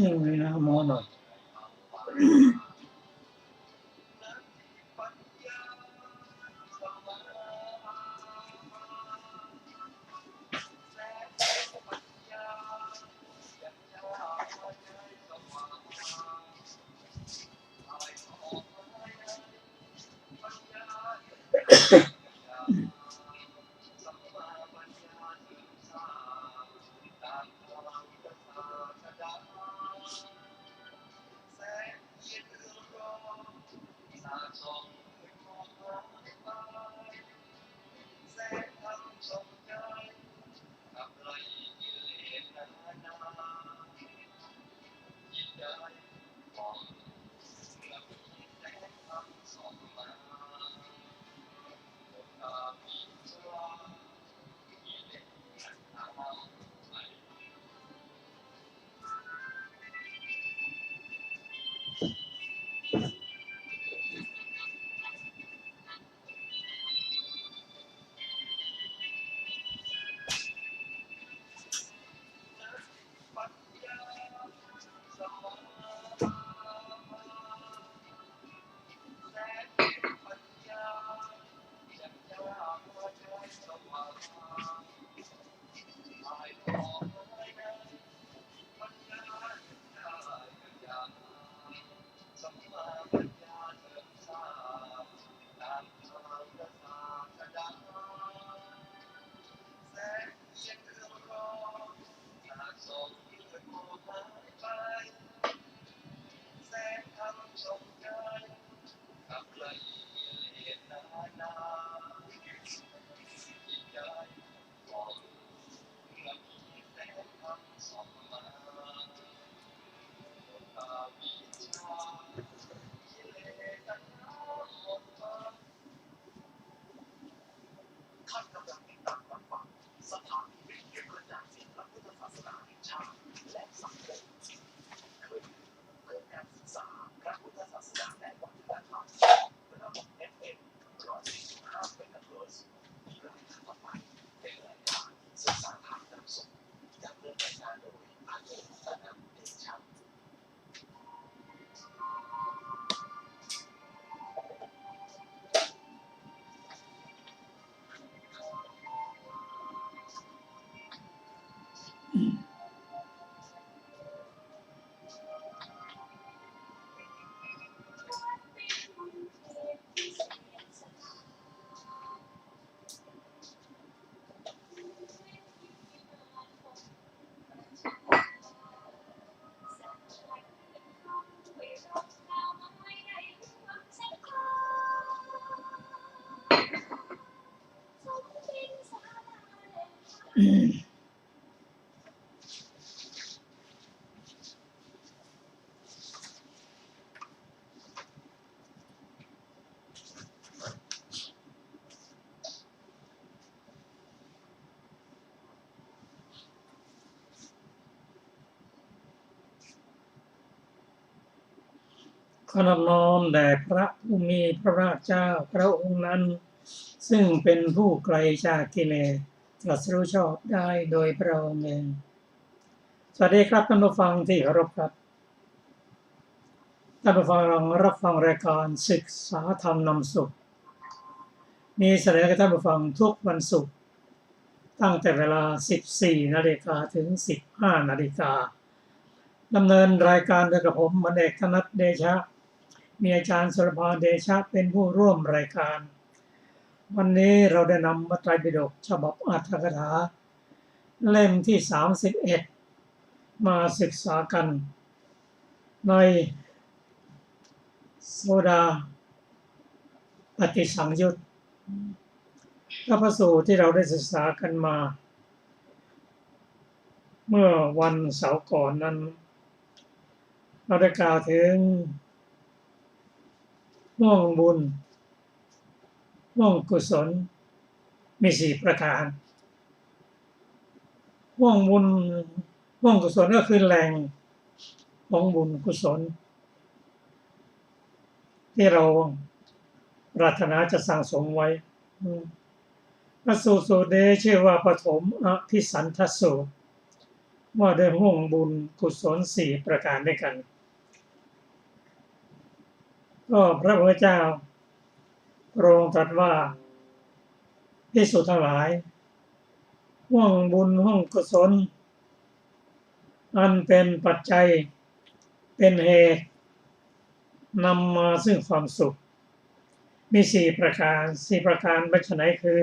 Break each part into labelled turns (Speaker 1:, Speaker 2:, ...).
Speaker 1: นิ่งเลยนะหมอหน่อยขอนอบน้อมแด่พระผู้มีพระภาคเจ้าพระองค์นั้นซึ่งเป็นผู้ไกลจากกิเลสตรัสรู้ชอบได้โดยพระองค์เองสวัสดีครับท่านผู้ฟังที่เคารพครับท่านผู้ฟังกำลังรับฟังรายการศึกษาธรรมนำสุขมีเสนอให้ท่านผู้ฟังทุกวันศุกร์ตั้งแต่เวลา 14 นาฬิกาถึง 15 นาฬิกาดำเนินรายการโดยกับผมมณเอกธนัทเดชะมีอาจารย์สุรภาเดชะเป็นผู้ร่วมรายการวันนี้เราได้นำพระไตรปิฎกฉบับอรรถกถาเล่มที่ 31 มาศึกษากันในโสดาปฏิสังยุตพระสูตรที่เราได้ศึกษากันมาเมื่อวันเสาร์ก่อนนั้นเราได้กล่าวถึงห่วงบุญห่วงกุศลมี4ประการห่วงบุญห่วงกุศลก็คือแหล่งของบุญกุศลที่เราปรารถนาจะสั่งสมไว้พระสูตรนี้ชื่อว่าปฐมอภิสันทสูตร ว่าด้วยห่วงบุญกุศล4ประการด้วยกันก็พระพุทธเจ้าพระองค์ตรัสว่าภิกษุทั้งหลายห่วงบุญห่วงกุศลอันเป็นปัจจัยเป็นเหตุนำมาซึ่งความสุขมี4ประการบัชนัยคือ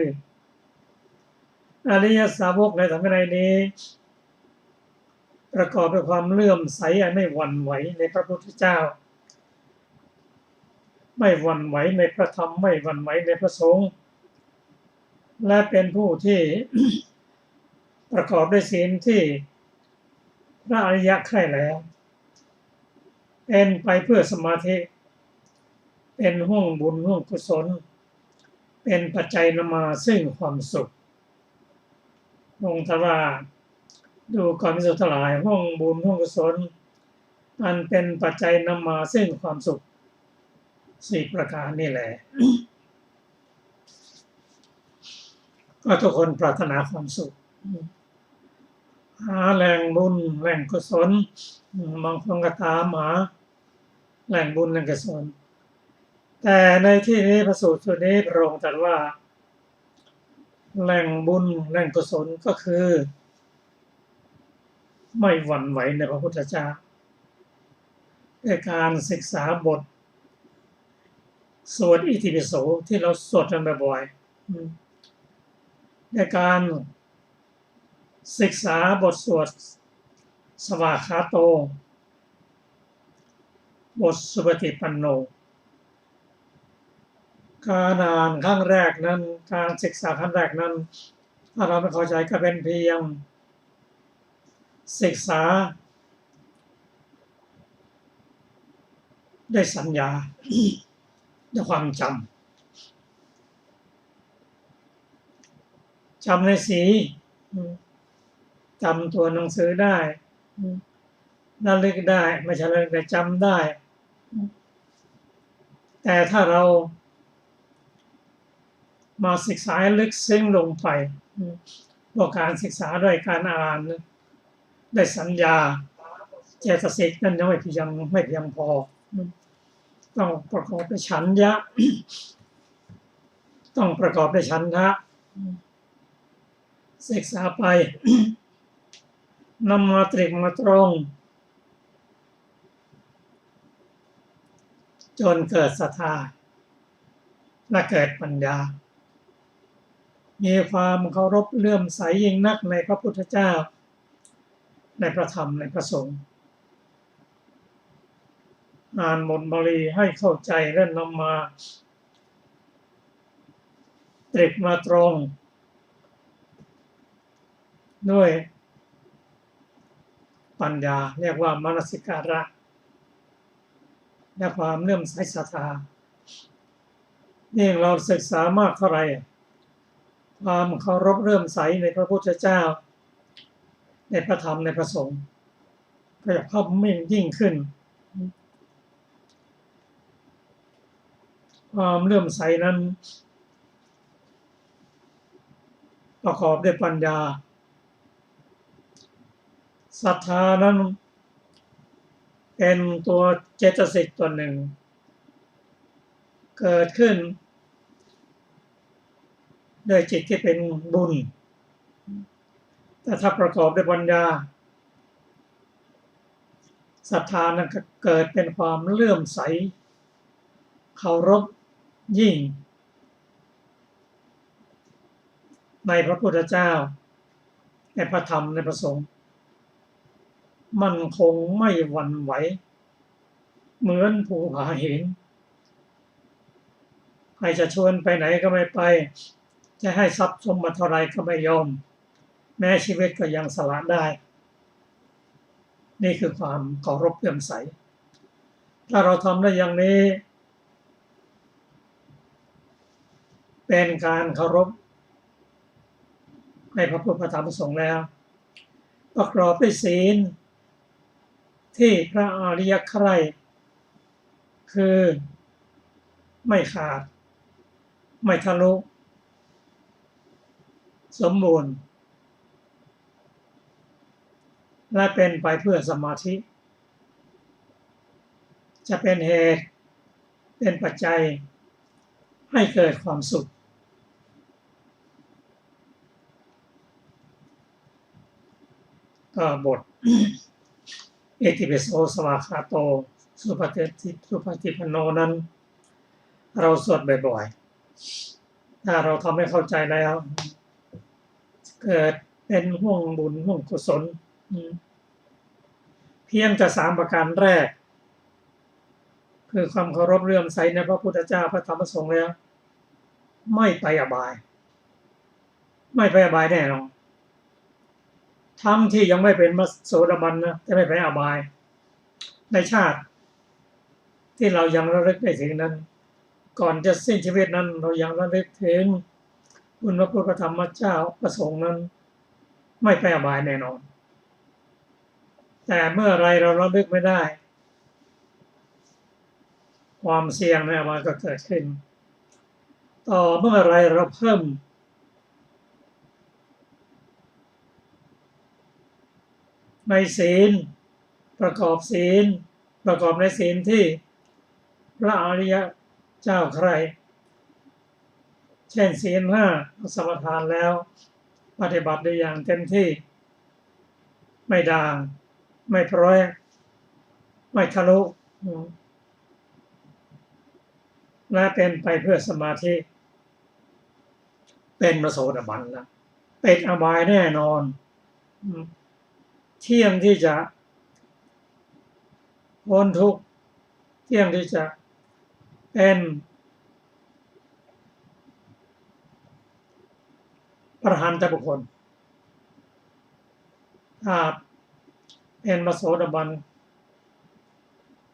Speaker 1: อริยสาวกในธรรมวินัยนี้ประกอบด้วยความเลื่อมใสอันไม่หวั่นไหวในพระพุทธเจ้าไม่หวั่นไหวในพระธรรมไม่หวั่นไหวในพระสงฆ์และเป็นผู้ที่ ประกอบด้วยศีลที่พระอริยะใคร่แล้วเป็นไปเพื่อสมาธิเป็นห่วงบุญห่วงกุศลเป็นปัจจัยนำมาซึ่งความสุของค์ตรัสว่าดูก่อนภิกษุทั้งหลายห่วงบุญห่วงกุศลอันเป็นปัจจัยนำมาซึ่งความสุข4ประการนี่แหละ ก็ทุกคนปรารถนาความสุขหาแหล่งบุญแหล่งกุศลบางคนก็ตามหาแหล่งบุญแหล่งกุศลแต่ในที่นี้พระสูตรชุดนี้พระองค์ตรัสว่าแหล่งบุญแหล่งกุศลก็คือไม่หวั่นไหวในพระพุทธเจ้าด้วยการศึกษาบทสวดอิติปิโสที่เราสวดกันบ่อยๆในการศึกษาบทสวดสวากขาโตบทสุปฏิปันโนการอ่านครั้งแรกนั้นการศึกษาครั้งแรกนั้นถ้าเราไม่เข้าใจก็เป็นเพียงศึกษาด้วยสัญญาด้วยความจำในสีจำตัวหนังสือได้ระลึกได้ไม่ใช่ระลึกแต่จำได้แต่ถ้าเรามาศึกษาลึกซึ้งลงไปพวกการศึกษาด้วยการอ่านได้สัญญาเจตสิกนั่นยังไม่เพียงพอต้องประกอบด้วยฉันทะต้องประกอบด้วยฉันทะศึกษาไปนำมาตรึกมาตรงจนเกิดศรัทธาและเกิดปัญญามีความเคารพเลื่อมใสยิ่งนักในพระพุทธเจ้าในพระธรรมในพระสงฆ์อ่านบทบาลีให้เข้าใจและนำมาตรึกมาตรงด้วยปัญญาเรียกว่ามนสิการะและความเลื่อมใสศรัทธายิ่งเราศึกษามากเท่าไหร่ความเคารพเลื่อมใสในพระพุทธเจ้าในพระธรรมในพระสงฆ์ก็จะเพิ่มยิ่งขึ้นความเลื่อมใสนั้นประกอบด้วยปัญญาศรัทธานั้นเป็นตัวเจตสิกตัวหนึ่งเกิดขึ้นโดยจิตที่เป็นบุญแต่ถ้าประกอบด้วยปัญญาศรัทธานั้นก็เกิดเป็นความเลื่อมใสเคารพยิ่งในพระพุทธเจ้าในพระธรรมในพระสงฆ์มั่นคงไม่หวั่นไหวเหมือนภูผาหินใครจะชวนไปไหนก็ไม่ไปจะให้ทรัพย์สมบัติเท่าไรก็ไม่ยอมแม้ชีวิตก็ยังสละได้นี่คือความเคารพเลื่อมใสถ้าเราทำได้อย่างนี้เป็นการเคารพในพระพุทธธรรมพระสงฆ์แล้วประกอบด้วยศีลที่พระอริยใคร่คือไม่ขาดไม่ทะลุสมบูรณ์ และเป็นไปเพื่อสมาธิจะเป็นเหตุเป็นปัจจัยให้เกิดความสุขก็บทอิติปิโสสวากขาโตสุปฏิปันโนนั้นเราสวดบ่อยๆถ้าเราทำให้เข้าใจแล้วเกิดเป็นห่วงบุญห่วงกุศลเพียงแต่3ประการแรกคือความเคารพเลื่อมใสในพระพุทธเจ้าพระธรรมพระสงฆ์แล้วไม่ไปอบายแน่นอนทั้งที่ยังไม่เป็นพระโสดาบันนะจะไม่ไปอบายในชาติที่เรายังระลึกได้ถึงนั้นก่อนจะสิ้นชีวิตนั้นเรายังระลึกถึงคุณพระพุทธธรรมเจ้าประสงค์นั้นไม่ไปอบายแน่นอนแต่เมื่อไรเราระลึกไม่ได้ความเสี่ยงในอบายก็เกิดขึ้นต่อเมื่อไรเราเพิ่มในศีลประกอบศีลประกอบในศีลที่พระอริยเจ้าใครเช่นศีล5สมาทานแล้วปฏิบัติได้อย่างเต็มที่ไม่ด่างไม่พร้อยไม่ทะลุและเป็นไปเพื่อสมาธิเป็นพระโสดาบันแล้วเป็นอบายแน่นอนเที่ยงที่จะพ้นทุกข์เที่ยงที่จะเป็นพระอรหันตบุคคลถ้าเป็นพระโสดาบัน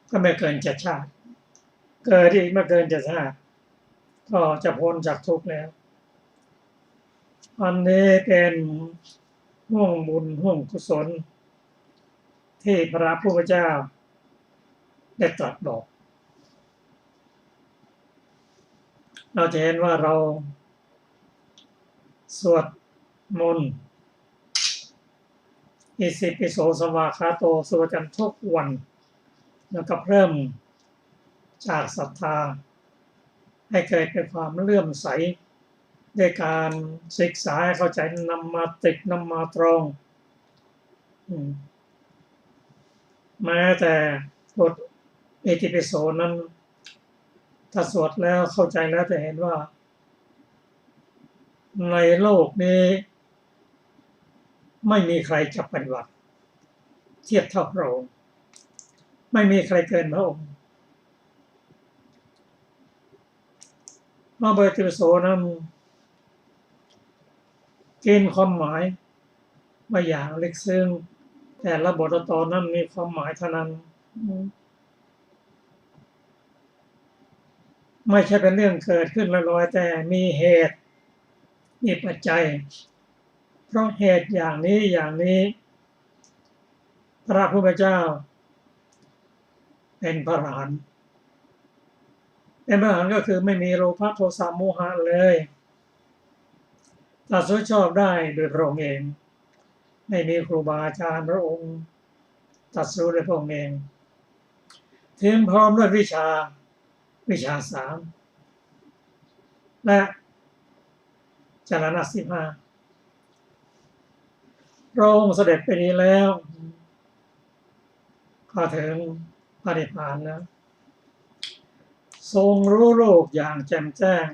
Speaker 1: ก็ไม่เกิน7 ชาติเกิดอีกไม่เกิน7 ชาติก็จะพ้นจากทุกข์แล้วอันนี้เป็นห่วงบุญห่วงกุศลที่พระพุทธเจ้าได้ตรัสบอกเราจะเห็นว่าเราสวดมนต์อิติปิโสสวากขาโตสวดกันทุกวันแล้วก็เริ่มจากศรัทธาให้เกิดเป็นความเลื่อมใสด้วยการศึกษาให้เข้าใจนำมาติดนำมาตรองแม้แต่บทอิติปิโสนั้นถ้าสวดแล้วเข้าใจแล้วจะเห็นว่าในโลกนี้ไม่มีใครจะปฏิบัติเทียบเท่าพระองค์ไม่มีใครเกินพระองค์บทอิติปิโสนั้นกินความหมายมาอย่างลึกซึ้งแต่ละบทตอนนั้นมีความหมายเท่านั้นไม่ใช่เป็นเรื่องเกิดขึ้นลอยๆแต่มีเหตุมีปัจจัยเพราะเหตุอย่างนี้พระพุทธเจ้าเป็นพระอรหันต์เป็นพระอรหันต์ก็คือไม่มีโลภะโทสะโมหะเลยตรัสรู้ชอบได้โดยพระองค์เองไม่มีครูบาอาจารย์พระองค์ตรัสรู้ด้วยพระองค์เองถึงพร้อมด้วยวิชา3และจรณะ15พระองค์เสด็จไปนี้แล้วก็ถึงพระนิพพานแล้วทรงรู้โลกอย่างแจ่มแจ้ง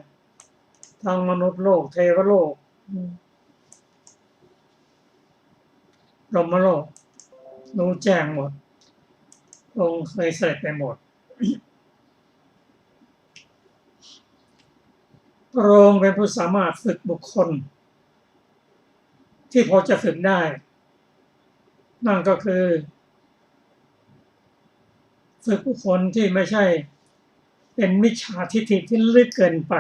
Speaker 1: ทั้งมนุษย์โลกเทวโลกพรหมโลกรู้แจ้งหมดองค์เคยเสด็จไปหมดพระองค์เป็นผู้สามารถฝึกบุคคลที่พอจะฝึกได้นั่นก็คือฝึกบุคคลที่ไม่ใช่เป็นมิจฉาทิฏฐิที่ลึกเกินไป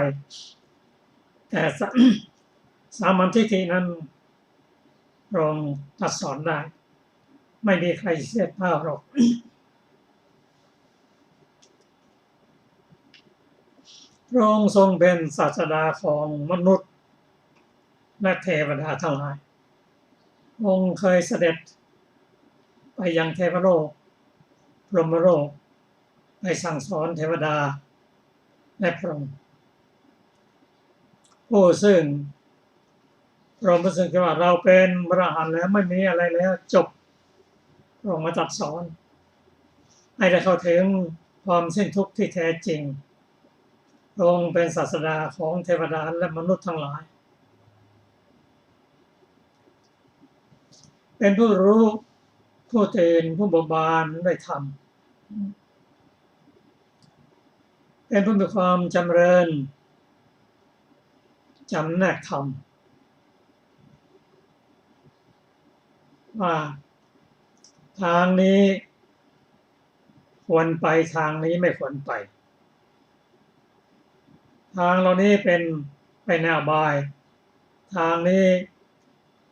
Speaker 1: แต่สามัญทิฏฐินั้นพระองค์ตรัสสอนได้ไม่มีใครเสียเท่าหรอกพระองค์ทรงเป็นศาสดาของมนุษย์และเทวดาทั้งหลายองค์เคยเสด็จ ไปยังเทวโลกพรหมโลกไปสั่งสอนเทวดาและพรหมผู้ซึ่งพรหมรู้สึกว่าเราเป็นพระอรหันต์แล้วไม่มีอะไรแล้วจบพระองค์มาตรัสสอนให้ได้เข้าถึงความสิ้นทุกข์ที่แท้จริงพระองค์เป็นศาสดาของเทวดาและมนุษย์ทั้งหลายเป็นผู้รู้ผู้ตื่นผู้เบิกบานได้ธรรมเป็นผู้มีความจำเริญจำแนกธรรมว่าทางนี้ควรไปทางนี้ไม่ควรไปทางเหล่านี้เป็นไปในอบายทางนี้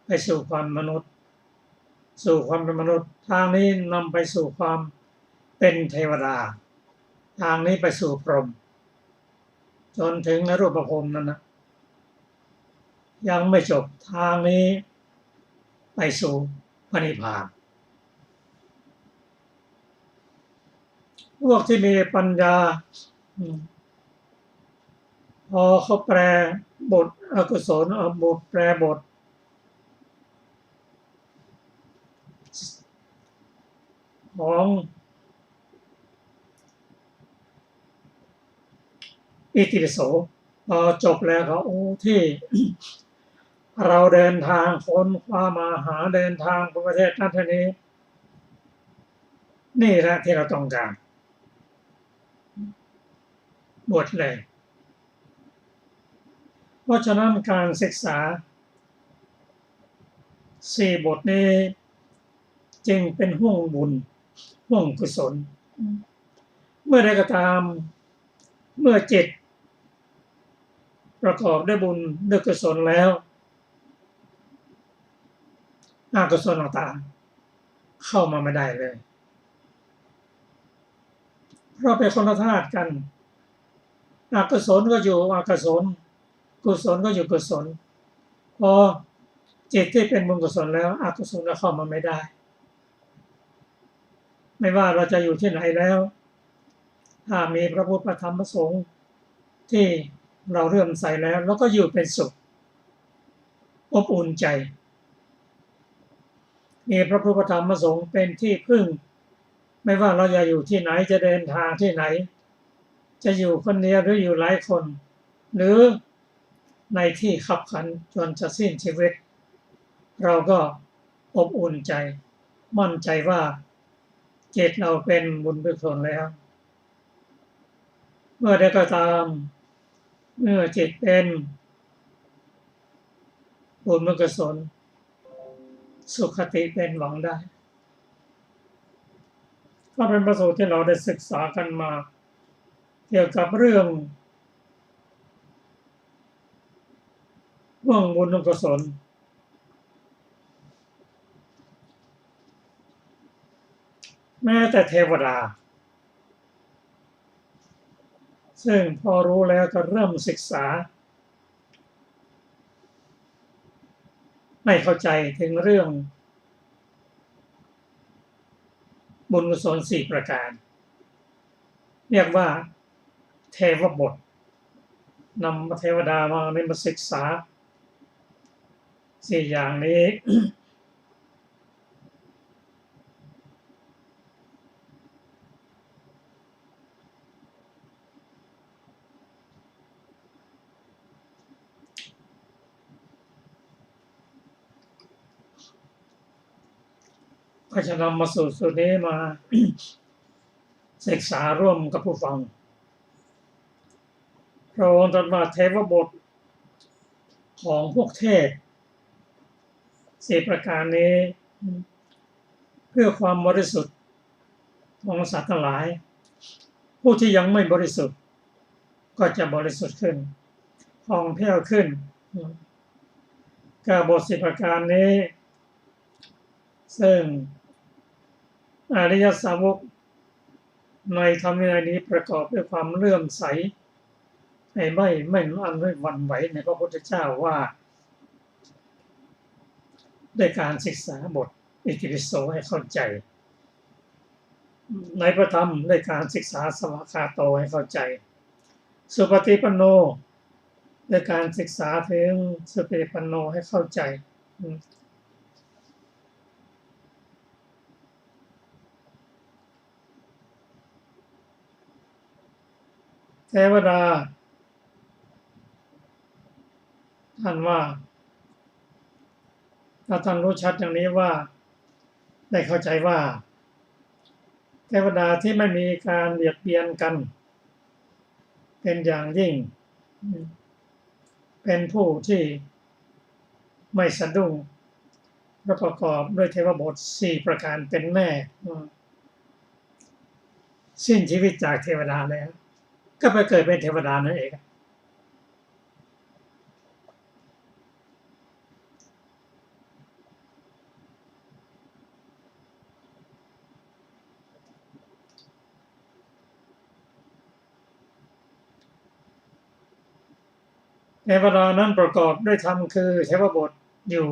Speaker 1: ไปสู่ความมนุษย์สู่ความเป็นมนุษย์ทางนี้นำไปสู่ความเป็นเทวดาทางนี้ไปสู่พรหมจนถึงนรูปพรหมนั่นนะยังไม่จบทางนี้ไปสู่พระนิพพานพวกที่มีปัญญาพอเขาแปลบทอกุศลบทแปลบทของอิติปิโสพอจบแล้วเขาที่เราเดินทางค้นคว้ามาหาเดินทางไปประเทศนั้นเท่านี้นี่แหละที่เราต้องการบทเลยเพราะฉะนั้นการศึกษา4 บทนี้จึงเป็นห่วงบุญห่วงกุศลเมื่อใดก็ตามเมื่อจิตประกอบด้วยบุญด้วยกุศลแล้วอกุศลต่างๆเข้ามาไม่ได้เลยเพราะเป็นคนละธาตุกันอกุศลก็อยู่อกุศลกุศลก็อยู่กุศลพอจิตที่เป็นบุญกุศลแล้วอกุศลก็เข้ามาไม่ได้ไม่ว่าเราจะอยู่ที่ไหนแล้วถ้ามีพระพุทธพระธรรมพระสงฆ์ที่เราเริ่มใส่แล้วแล้วก็อยู่เป็นสุขอบอุ่นใจมีพระพุทธพระธรรมพระสงฆ์เป็นที่พึ่งไม่ว่าเราจะอยู่ที่ไหนจะเดินทางที่ไหนจะอยู่คนเดียวหรืออยู่หลายคนหรือในที่ขับขันจนจะสิ้นชีวิตเราก็อบอุ่นใจมั่นใจว่าจิตเราเป็นบุญกุศลแล้วเมื่อใดก็ตามเมื่อจิตเป็นบุญกุศลสุขติเป็นหวังได้ก็เป็นประสบที่เราได้ศึกษากันมาเกี่ยวกับเรื่องห่วงบุญกุศลแม้แต่เทวดาซึ่งพอรู้แล้วก็เริ่มศึกษาไม่เข้าใจถึงเรื่องบุญกุศล4 ประการเรียกว่าเทวบทนำเทวดามาศึกษา4 อย่างนี้ ก็จะนำมาสู่สูตรนี้มา ศึกษาร่วมกับผู้ฟังพระองค์ตรัสว่าเทวบทของพวกเทพ4 ประการนี้เพื่อความบริสุทธิ์ของสัตว์ทั้งหลายผู้ที่ยังไม่บริสุทธิ์ก็จะบริสุทธิ์ขึ้นผ่องแผ้วขึ้นกับบท10 ประการนี้ซึ่งอริยสาวกในธรรมวินัยนี้ประกอบด้วยความเลื่อมใสไม่หวั่นไหวในพระพุทธเจ้าว่าด้วยการศึกษาบทอิติปิโสให้เข้าใจ ในพระธรรมด้วยการศึกษาสวากขาโตให้เข้าใจสุปฏิปันโนด้วยการศึกษาถึงสุปฏิปันโนให้เข้าใจเทวดาท่านว่าถ้าท่านรู้ชัดอย่างนี้ว่าได้เข้าใจว่าเทวดาที่ไม่มีการเบียดเบียนกันเป็นอย่างยิ่งเป็นผู้ที่ไม่สะดุ้งและประกอบด้วยเทวบท4ประการเป็นแม่สิ้นชีวิตจากเทวดาแล้วก็ไปเกิดเป็นเทวดานั่นเองเทวดานั้นประกอบด้วยธรรมคือเทวบทอยู่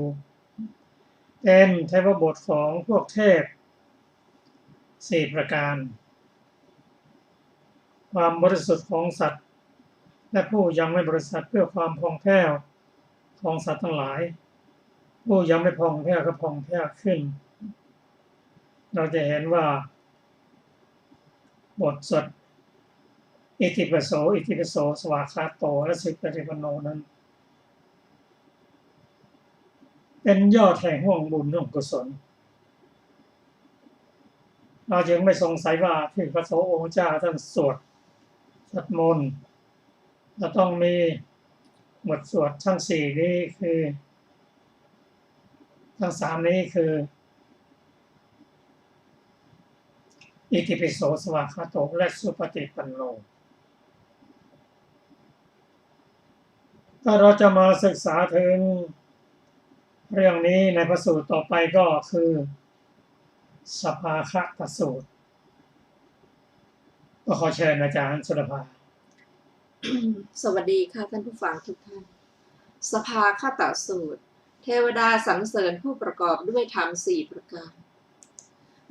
Speaker 1: เป็นเทวบทของพวกเทพ4ประการความบริสุทธิ์ของสัตว์และผู้ยังไม่บริสุทธิ์เพื่อความผ่องแผ้วของสัตว์ทั้งหลายผู้ยังไม่ผ่องแผ้วก็ผ่องแผ้วขึ้นเราจะเห็นว่าบทสวดอิติปิโสอิติปิโสสวากขาโตและสุปฏิปันโนนั้นเป็นยอดแห่งห่วงบุญห่วงกุศลเราจึงไม่สงสัยว่าที่พระโสองค์เจ้าท่านสวดมนต์จะต้องมีบทสวดทั้ง4นี้คือทั้ง3นี้คืออิติปิโสสวากขาโตและสุปฏิปันโนถ้าเราจะมาศึกษาถึงเรื่องนี้ในพระสูตรต่อไปก็คือสภาคตสูตรก็ขอเชิญอาจารย์สุรภา
Speaker 2: สวัสดีค่ะท่านผู้ฟังทุกท่านสภาคตสูตรเทวดาสรรเสริญผู้ประกอบด้วยธรรม4ประการ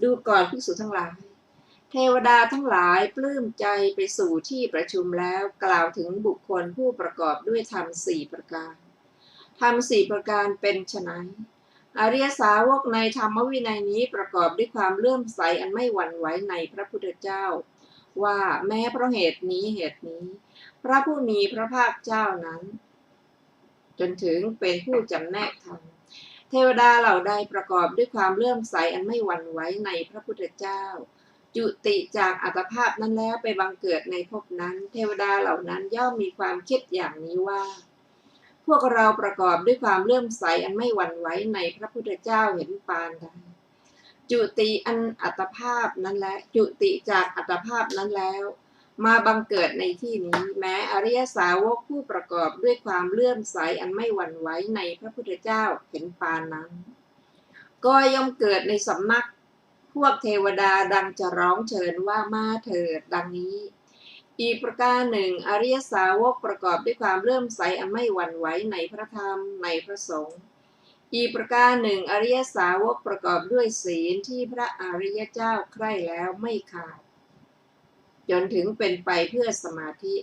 Speaker 2: ดูก่อนภิกษุทั้งหลายเทวดาทั้งหลายปลื้มใจไปสู่ที่ประชุมแล้วกล่าวถึงบุคคลผู้ประกอบด้วยธรรม4ประการธรรม4ประการเป็นไฉนอริยสาวกในธรรมวินัยนี้ประกอบด้วยความเลื่อมใสอันไม่หวั่นไหวในพระพุทธเจ้าว่าแม้เพราะเหตุนี้พระผู้มีพระภาคเจ้านั้นจนถึงเป็นผู้จำแนกธรรมเทวดาเหล่าใดประกอบด้วยความเลื่อมใสอันไม่หวั่นไหวในพระพุทธเจ้าจุติจากอัตภาพนั้นแล้วไปบังเกิดในภพนั้นเทวดาเหล่านั้นย่อมมีความคิดอย่างนี้ว่าพวกเราประกอบด้วยความเลื่อมใสอันไม่หวั่นไหวในพระพุทธเจ้าเห็นปานใดจุติอันอัตภาพนั้นและจุติจากอัตภาพนั้นแล้วมาบังเกิดในที่นี้แม้อริยสาวกผู้ประกอบด้วยความเลื่อมใสอันไม่หวั่นไหวในพระพุทธเจ้าเห็นปานนั้นก็ย่อมเกิดในสำนักพวกเทวดาดังจะร้องเชิญว่ามาเถิดดังนี้อีกประการหนึ่งอริยสาวกประกอบด้วยความเลื่อมใสอันไม่หวั่นไหวในพระธรรมในพระสงฆ์อีกประการหนึ่งอริยสาวกประกอบด้วยศีลที่พระอริยเจ้าใคร่แล้วไม่ขาดจนถึงเป็นไปเพื่อสมาธิ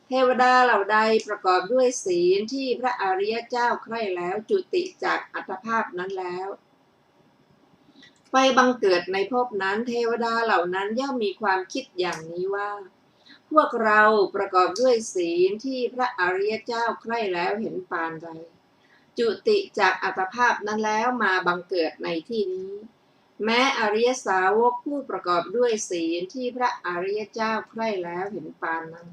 Speaker 2: เทวดาเหล่าใดประกอบด้วยศีลที่พระอริยเจ้าใคร่แล้วจุติจากอัตภาพนั้นแล้วไปบังเกิดในภพนั้นเทวดาเหล่านั้นย่อมมีความคิดอย่างนี้ว่าพวกเราประกอบด้วยศีลที่พระอริยเจ้าใคร่แล้วเห็นปานใดจุติจากอัตภาพนั้นแล้วมาบังเกิดในที่นี้แม้อริยสาวกผู้ประกอบด้วยศีลที่พระอริยเจ้าใคร่แล้วเห็นปานนั้น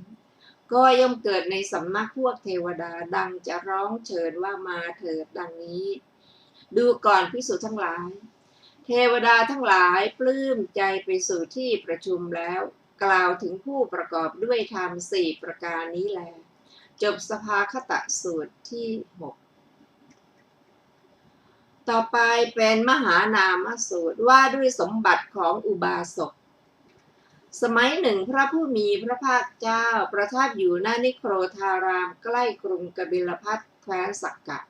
Speaker 2: ก็ย่อมเกิดในสำนักพวกเทวดาดังจะร้องเชิญว่ามาเถิดดังนี้ดูก่อนภิกษุทั้งหลายเทวดาทั้งหลายปลื้มใจไปสู่ที่ประชุมแล้วกล่าวถึงผู้ประกอบด้วยธรรม4ประการนี้แลจบสภาคตสูตรที่6ต่อไปเป็นมหานามสูตรว่าด้วยสมบัติของอุบาสกสมัยหนึ่งพระผู้มีพระภาคเจ้าประทับอยู่ณนิโครธารามใกล้กรุงกบิลพัสแคว้นสักกะ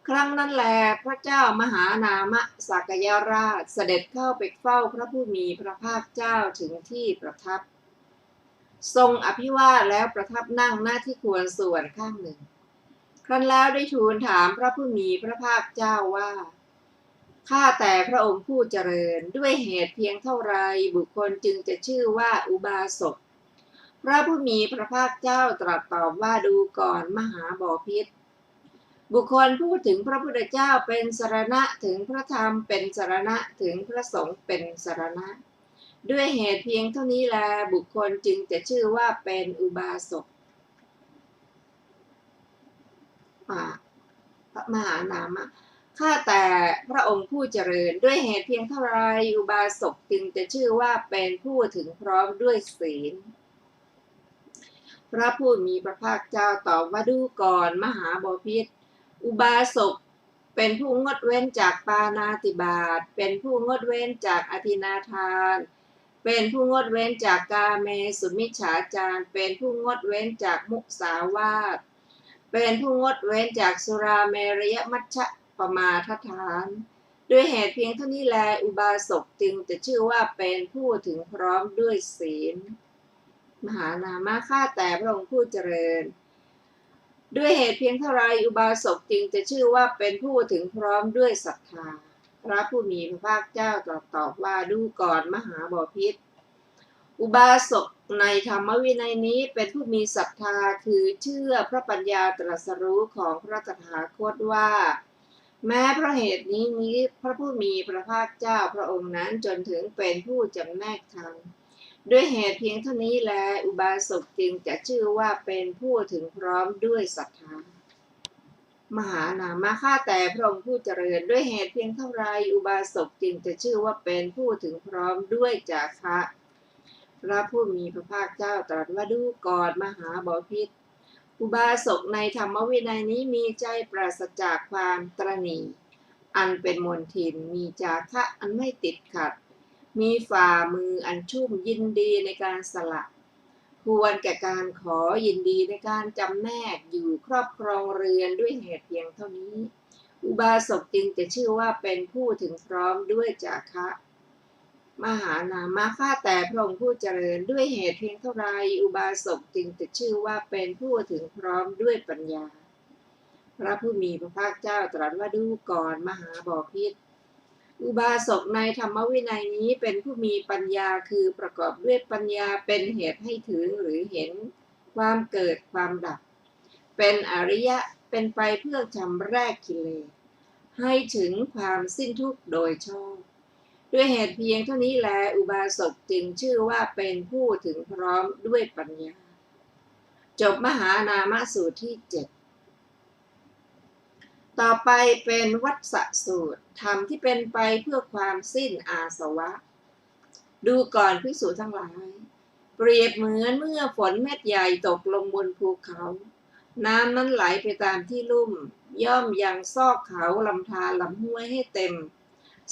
Speaker 2: ครั้งนั้นแลพระเจ้ามหานามสักยราชเสด็จเข้าไปเฝ้าพระผู้มีพระภาคเจ้าถึงที่ประทับทรงอภิวาทแล้วประทับนั่งหน้าที่ควรส่วนข้างหนึ่งครั้นแล้วได้ทูลถามพระผู้มีพระภาคเจ้าว่าข้าแต่พระองค์ผู้เจริญด้วยเหตุเพียงเท่าไรบุคคลจึงจะชื่อว่าอุบาสกพระผู้มีพระภาคเจ้าตรัสตอบว่าดูก่อนมหาบพิตรบุคคลพูดถึงพระพุทธเจ้าเป็นสรณะถึงพระธรรมเป็นสรณะถึงพระสงฆ์เป็นสรณะด้วยเหตุเพียงเท่านี้แลบุคคลจึงจะชื่อว่าเป็นอุบาสกพระมหานามะข้าแต่พระองค์ผู้เจริญด้วยเหตุเพียงเท่าไรอุบาสกจึงจะชื่อว่าเป็นผู้ถึงพร้อมด้วยศีลพระผู้มีพระภาคเจ้าตอบว่าดูก่อนมหาบพิตรอุบาสกเป็นผู้งดเว้นจากปาณาติบาตเป็นผู้งดเว้นจากอธินาทานเป็นผู้งดเว้นจากกาเมสุมิจฉาจารเป็นผู้งดเว้นจากมุสาวาทเป็นผู้งดเว้นจากสุราเมรยมัชฌะปมาทฐานด้วยเหตุเพียงเท่านี้แลอุบาสกจึงจะชื่อว่าเป็นผู้ถึงพร้อมด้วยศีลมหานามะข้าแต่พระองค์ผู้เจริญด้วยเหตุเพียงเท่าไรอุบาสกจึงจะชื่อว่าเป็นผู้ถึงพร้อมด้วยศรัทธาพระผู้มีพระภาคเจ้าตอบว่าดูก่อนมหาบพิตรอุบาสกในธรรมวินัยนี้เป็นผู้มีศรัทธาคือเชื่อพระปัญญาตรัสรู้ของพระตถาคตว่าแม้เพราะเหตุนี้พระผู้มีพระภาคเจ้าพระองค์นั้นจนถึงเป็นผู้จำแนกธรรมด้วยเหตุเพียงเท่านี้แลอุบาสกจึงจะชื่อว่าเป็นผู้ถึงพร้อมด้วยศรัทธามหานามะข้าแต่พระองค์ผู้เจริญด้วยเหตุเพียงเท่าไรอุบาสกจึงจะชื่อว่าเป็นผู้ถึงพร้อมด้วยจาคะพระผู้มีพระภาคเจ้าตรัสว่าดูก่อนมหาบพิตรอุบาสกในธรรมวินัยนี้มีใจปราศจากความตระหนี่อันเป็นมลทินมีจาคะอันไม่ติดขัดมีฝ่ามืออันชุ่มยินดีในการสละควรแก่การขอยินดีในการจำแนกอยู่ครอบครองเรือนด้วยเหตุเพียงเท่านี้อุบาสกจึงจะชื่อว่าเป็นผู้ถึงพร้อมด้วยจาคะมหานามะข้าแต่พระองค์ผู้เจริญด้วยเหตุเพียงเท่าไรอุบาสกจึงจะชื่อว่าเป็นผู้ถึงพร้อมด้วยปัญญาพระผู้มีพระภาคเจ้าตรัสว่าดูก่อนมหาบพิตรอุบาสกในธรรมวินัยนี้เป็นผู้มีปัญญาคือประกอบด้วยปัญญาเป็นเหตุให้ถึงหรือเห็นความเกิดความดับเป็นอริยะเป็นไปเพื่อชำระกิเลสให้ถึงความสิ้นทุกข์โดยชอบด้วยเหตุเพียงเท่านี้แลอุบาสกจึงชื่อว่าเป็นผู้ถึงพร้อมด้วยปัญญาจบมหานามสูตรที่ 7ต่อไปเป็นวัฏฏสูตรธรรมที่เป็นไปเพื่อความสิ้นอาสวะดูก่อนภิกษุทั้งหลายเปรียบเหมือนเมื่อฝนเม็ดใหญ่ตกลงบนภูเขาน้ำนั้นไหลไปตามที่ลุ่มย่อมยังซอกเขาลำธารลำห้วยให้เต็ม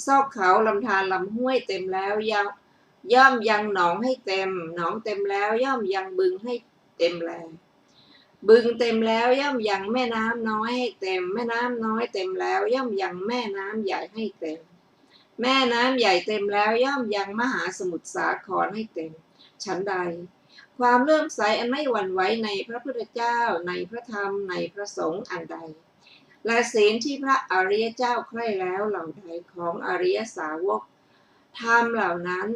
Speaker 2: ซอกเขาลำธารลำห้วยเต็มแล้วย่อมยังหนองให้เต็มหนองเต็มแล้วย่อมยังบึงให้เต็มแลบึงเต็มแล้วย่อมยังแม่น้ำน้อยให้เต็มแม่น้ำน้อยเต็มแล้วย่อมยังแม่น้ำใหญ่ให้เต็มแม่น้ำใหญ่เต็มแล้วย่อมยังมหาสมุทรสาครให้เต็มฉันใดความเลื่อมใสอันไม่หวั่นไหวในพระพุทธเจ้าในพระธรรมในพระสงฆ์อันใดและศีลที่พระอริยเจ้าใคร่แล้วเหล่าใดของอริยสาวกธรรมเหล่านั้น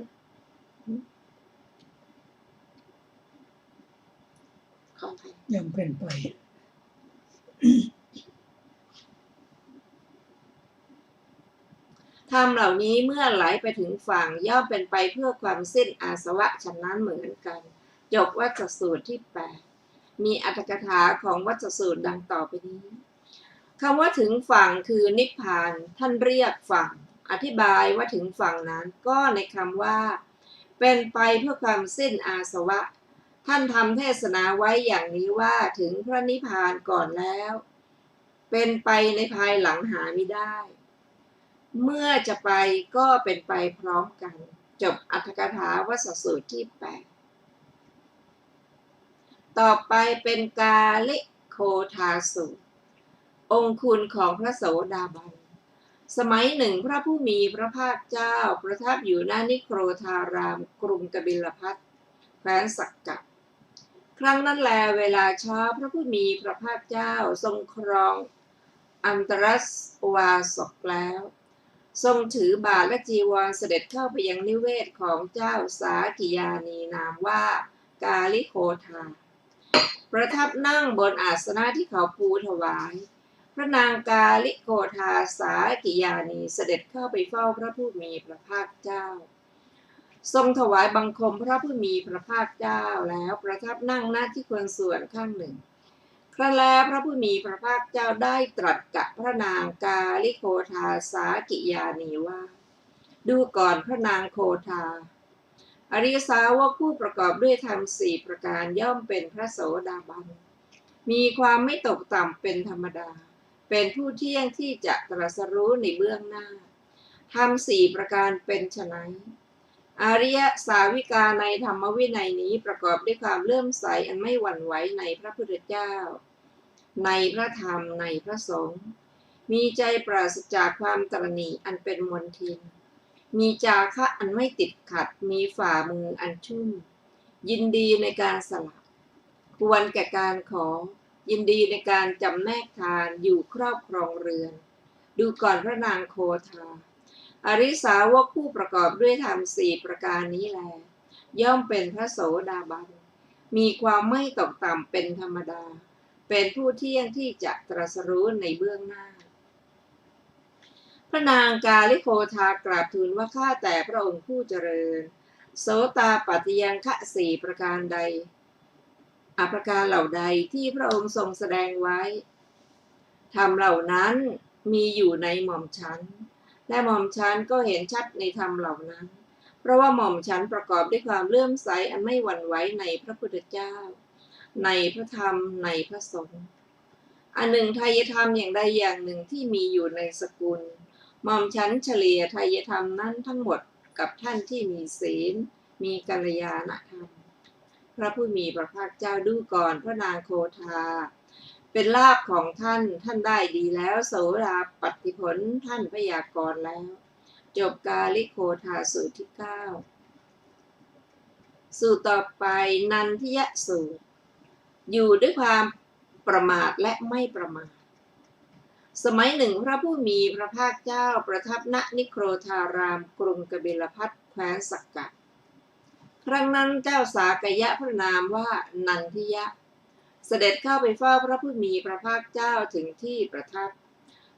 Speaker 1: ยังเป็นไป
Speaker 2: ธรรมเหล่านี้เมื่อไหลไปถึงฝั่งย่อมเป็นไปเพื่อความสิ้นอาสวะฉะนั้นเหมือนกันจบวัฏฏสูตรที่ 8มีอรรถกถาของวัฏฏสูตรดังต่อไปนี้คำว่าถึงฝั่งคือนิพพานท่านเรียกฝั่งอธิบายว่าถึงฝั่งนั้นก็ในคำว่าเป็นไปเพื่อความสิ้นอาสวะท่านทำเทศนาไว้อย่างนี้ว่าถึงพระนิพพานก่อนแล้วเป็นไปในภายหลังหาไม่ได้เมื่อจะไปก็เป็นไปพร้อมกันจบอรรถกถาวัฏฏสูตรที่ 8ต่อไปเป็นกาลิโคทาสูตร องคุณของพระโสดาบันสมัยหนึ่งพระผู้มีพระภาคเจ้าประทับอยู่ณนิโครธารามกรุงกบิลพัสแคว้นสักกะครั้งนั้นแลเวลาเช้าพระผู้มีพระภาคเจ้าทรงครองอันตรสวาสกแล้วทรงถือบาทและจีวรเสด็จเข้าไปยังนิเวศของเจ้าสากิยานีนามว่ากาลิโคทาประทับนั่งบนอาสนะที่เขาปูถวายพระนางกาลิโคทาสากิยานีเสด็จเข้าไปเฝ้าพระผู้มีพระภาคเจ้าทรงถวายบังคมพระผู้มีพระภาคเจ้าแล้วประทับนั่งณที่ควรส่วนข้างหนึ่งครั้นแล้วพระผู้มีพระภาคเจ้าได้ตรัสกับพระนางกาลิโคทาสากิยานีว่าดูก่อนพระนางโคทาอริยสาวกผู้ประกอบด้วยธรรมสี่ประการย่อมเป็นพระโสดาบันมีความไม่ตกต่ำเป็นธรรมดาเป็นผู้เที่ยงที่จะตรัสรู้ในเบื้องหน้าธรรมสี่ประการเป็นไฉนอริยสาวิกาในธรรมวินัยนี้ประกอบด้วยความเลื่อมใสอันไม่หวั่นไหวในพระพุทธเจ้าในพระธรรมในพระสงฆ์มีใจปราศจากความตระหนี่อันเป็นมลทินมีจาคะอันไม่ติดขัดมีฝ่ามืออันชุ่มยินดีในการสละควรแก่การขอยินดีในการจำแนกทานอยู่ครอบครองเรือนดูก่อนพระนางโคทาอริสาวกผู้ประกอบด้วยธรรมสี่ประการนี้แลย่อมเป็นพระโสดาบันมีความไม่ตกต่ำเป็นธรรมดาเป็นผู้เที่ยงที่จะตรัสรู้ในเบื้องหน้าพระนางกาลิโคทากราบทูลว่าข้าแต่พระองค์ผู้เจริญโสตาปัตติยังคะสี่ประการใดประการเหล่าใดที่พระองค์ทรงแสดงไว้ธรรมเหล่านั้นมีอยู่ในหม่อมฉันและหม่อมฉันก็เห็นชัดในธรรมเหล่านั้นเพราะว่าหม่อมฉันประกอบด้วยความเลื่อมใสอันไม่หวั่นไหวในพระพุทธเจ้าในพระธรรมในพระสงฆ์อันหนึ่งไทยธรรมอย่างใดอย่างหนึ่งที่มีอยู่ในสกุลหม่อมฉันเฉลี่ยไทยธรรมนั้นทั้งหมดกับท่านที่มีศีลมีกัลยาณธรรมพระผู้มีพระภาคเจ้าดูก่อนพระนางโคทาเป็นลาภของท่านได้ดีแล้วโสดาปัตติผลท่านพยากรณ์แล้วจบกาลิโคทาสูตรที่9สูตรต่อไปนันทิยสูตรอยู่ด้วยความประมาทและไม่ประมาทสมัยหนึ่งพระผู้มีพระภาคเจ้าประทับณนิโครธารามกรุงกบิลพัสแคว้นสักกะครั้งนั้นเจ้าสากยะพระนามว่านันทิยะเสด็จเข้าไปเฝ้าพระผู้มีพระภาคเจ้าถึงที่ประทับ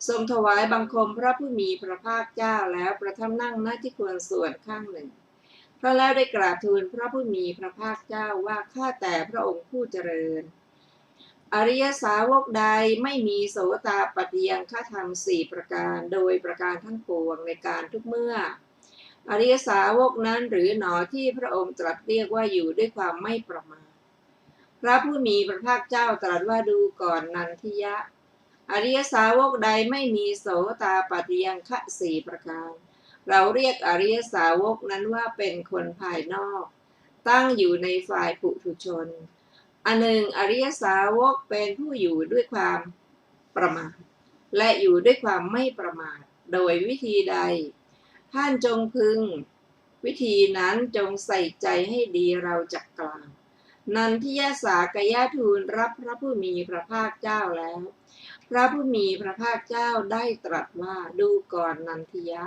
Speaker 2: ทรงถวายบังคมพระผู้มีพระภาคเจ้าแล้วประทับนั่งณที่ควรส่วนข้างหนึ่งพระแล้วได้กราบทูลพระผู้มีพระภาคเจ้าว่าข้าแต่พระองค์ผู้เจริญอริยสาวกใดไม่มีโสตาปัตติยังฆธรรมสี่ประการโดยประการทั้งปวงในการทุกเมื่ออริยสาวกนั้นหรือหนอที่พระองค์ตรัสเรียกว่าอยู่ด้วยความไม่ประมาทพระผู้มีพระภาคเจ้าตรัสว่าดูก่อนนันทิยะอริยสาวกใดไม่มีโสตาปัตติยังฆสี่ประการเราเรียกอริยสาวกนั้นว่าเป็นคนภายนอกตั้งอยู่ในฝ่ายปุถุชนอันหนึ่งอริยสาวกเป็นผู้อยู่ด้วยความประมาทและอยู่ด้วยความไม่ประมาทโดยวิธีใดท่านจงพึงวิธีนั้นจงใส่ใจให้ดีเราจักกล่าวนันทิยสากยะทูลรับพระผู้มีพระภาคเจ้าแล้วพระผู้มีพระภาคเจ้าได้ตรัสว่าดูก่อนนันทิยะ